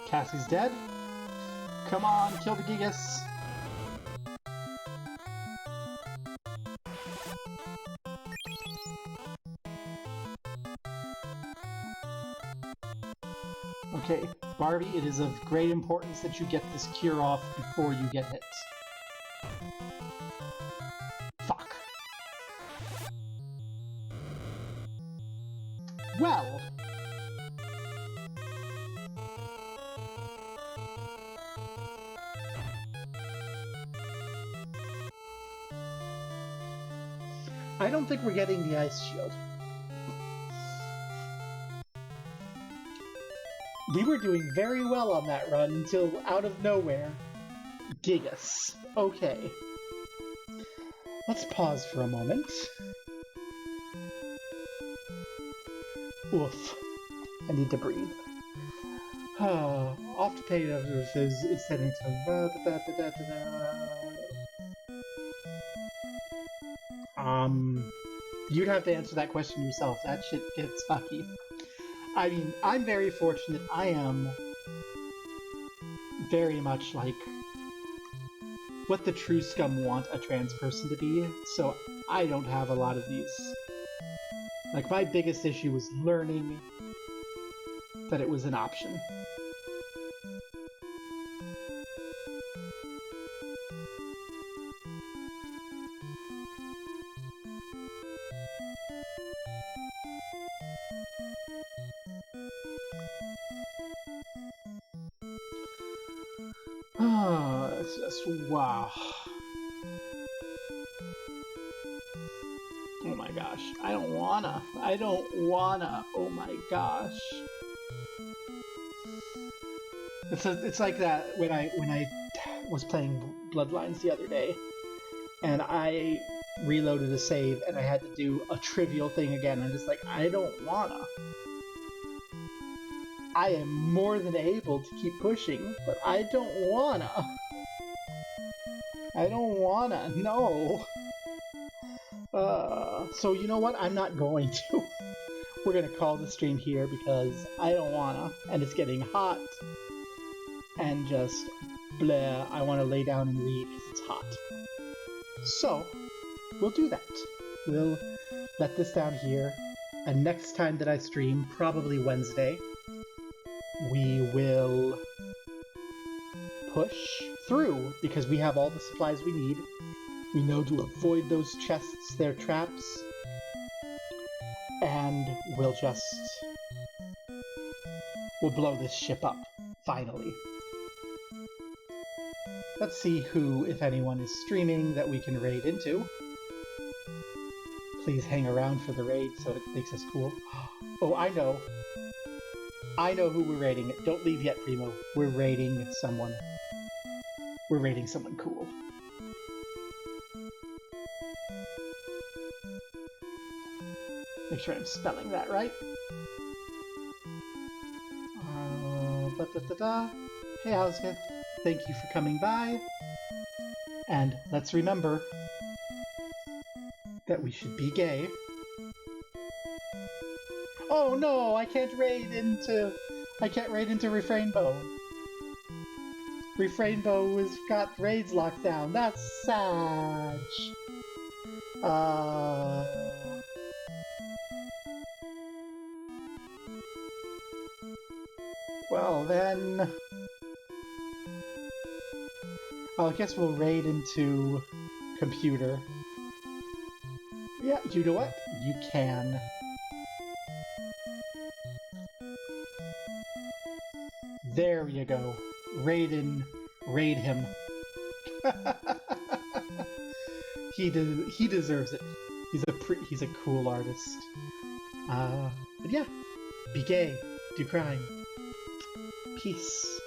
Cassie's dead. Come on, kill the Gigas. Okay, Barbie, it is of great importance that you get this cure off before you get hit. Fuck. Well. I don't think we're getting the ice shield. We were doing very well on that run until out of nowhere. Gigas. Okay. Let's pause for a moment. Oof. I need to breathe. Off to pay it's heading to you'd have to answer that question yourself. That shit gets fucky. I mean, I'm very fortunate. I am very much like what the true scum want a trans person to be, so I don't have a lot of these. Like, my biggest issue was learning that it was an option. just wow. Oh my gosh. I don't wanna. Oh my gosh. It's like that when I was playing Bloodlines the other day, and I reloaded a save and I had to do a trivial thing again. I'm just like, I don't wanna. I am more than able to keep pushing, but I don't wanna. I don't wanna, no. So you know what? I'm not going to. We're gonna call the stream here because I don't wanna, and it's getting hot. And just bleh, I wanna lay down and read because it's hot. So, we'll do that. We'll let this down here, and next time that I stream, probably Wednesday, we will push through because we have all the supplies we need. We know to avoid those chests, they're traps, and we'll blow this ship up, finally. Let's see who, if anyone, is streaming that we can raid into. Please hang around for the raid so it makes us cool. Oh, I know. I know who we're raiding. Don't leave yet, Primo. We're raiding someone. We're raiding someone cool. Make sure I'm spelling that right. Hey, Housegood. Thank you for coming by. And let's remember that we should be gay. Oh no, I can't raid into Refrainbow. Refrainbow has got raids locked down. That's sad. Well then, I guess we'll raid into computer. Yeah, you know what? You can. There you go. Raid him. He deserves it. He's a cool artist. But yeah, be gay, do crime. Peace.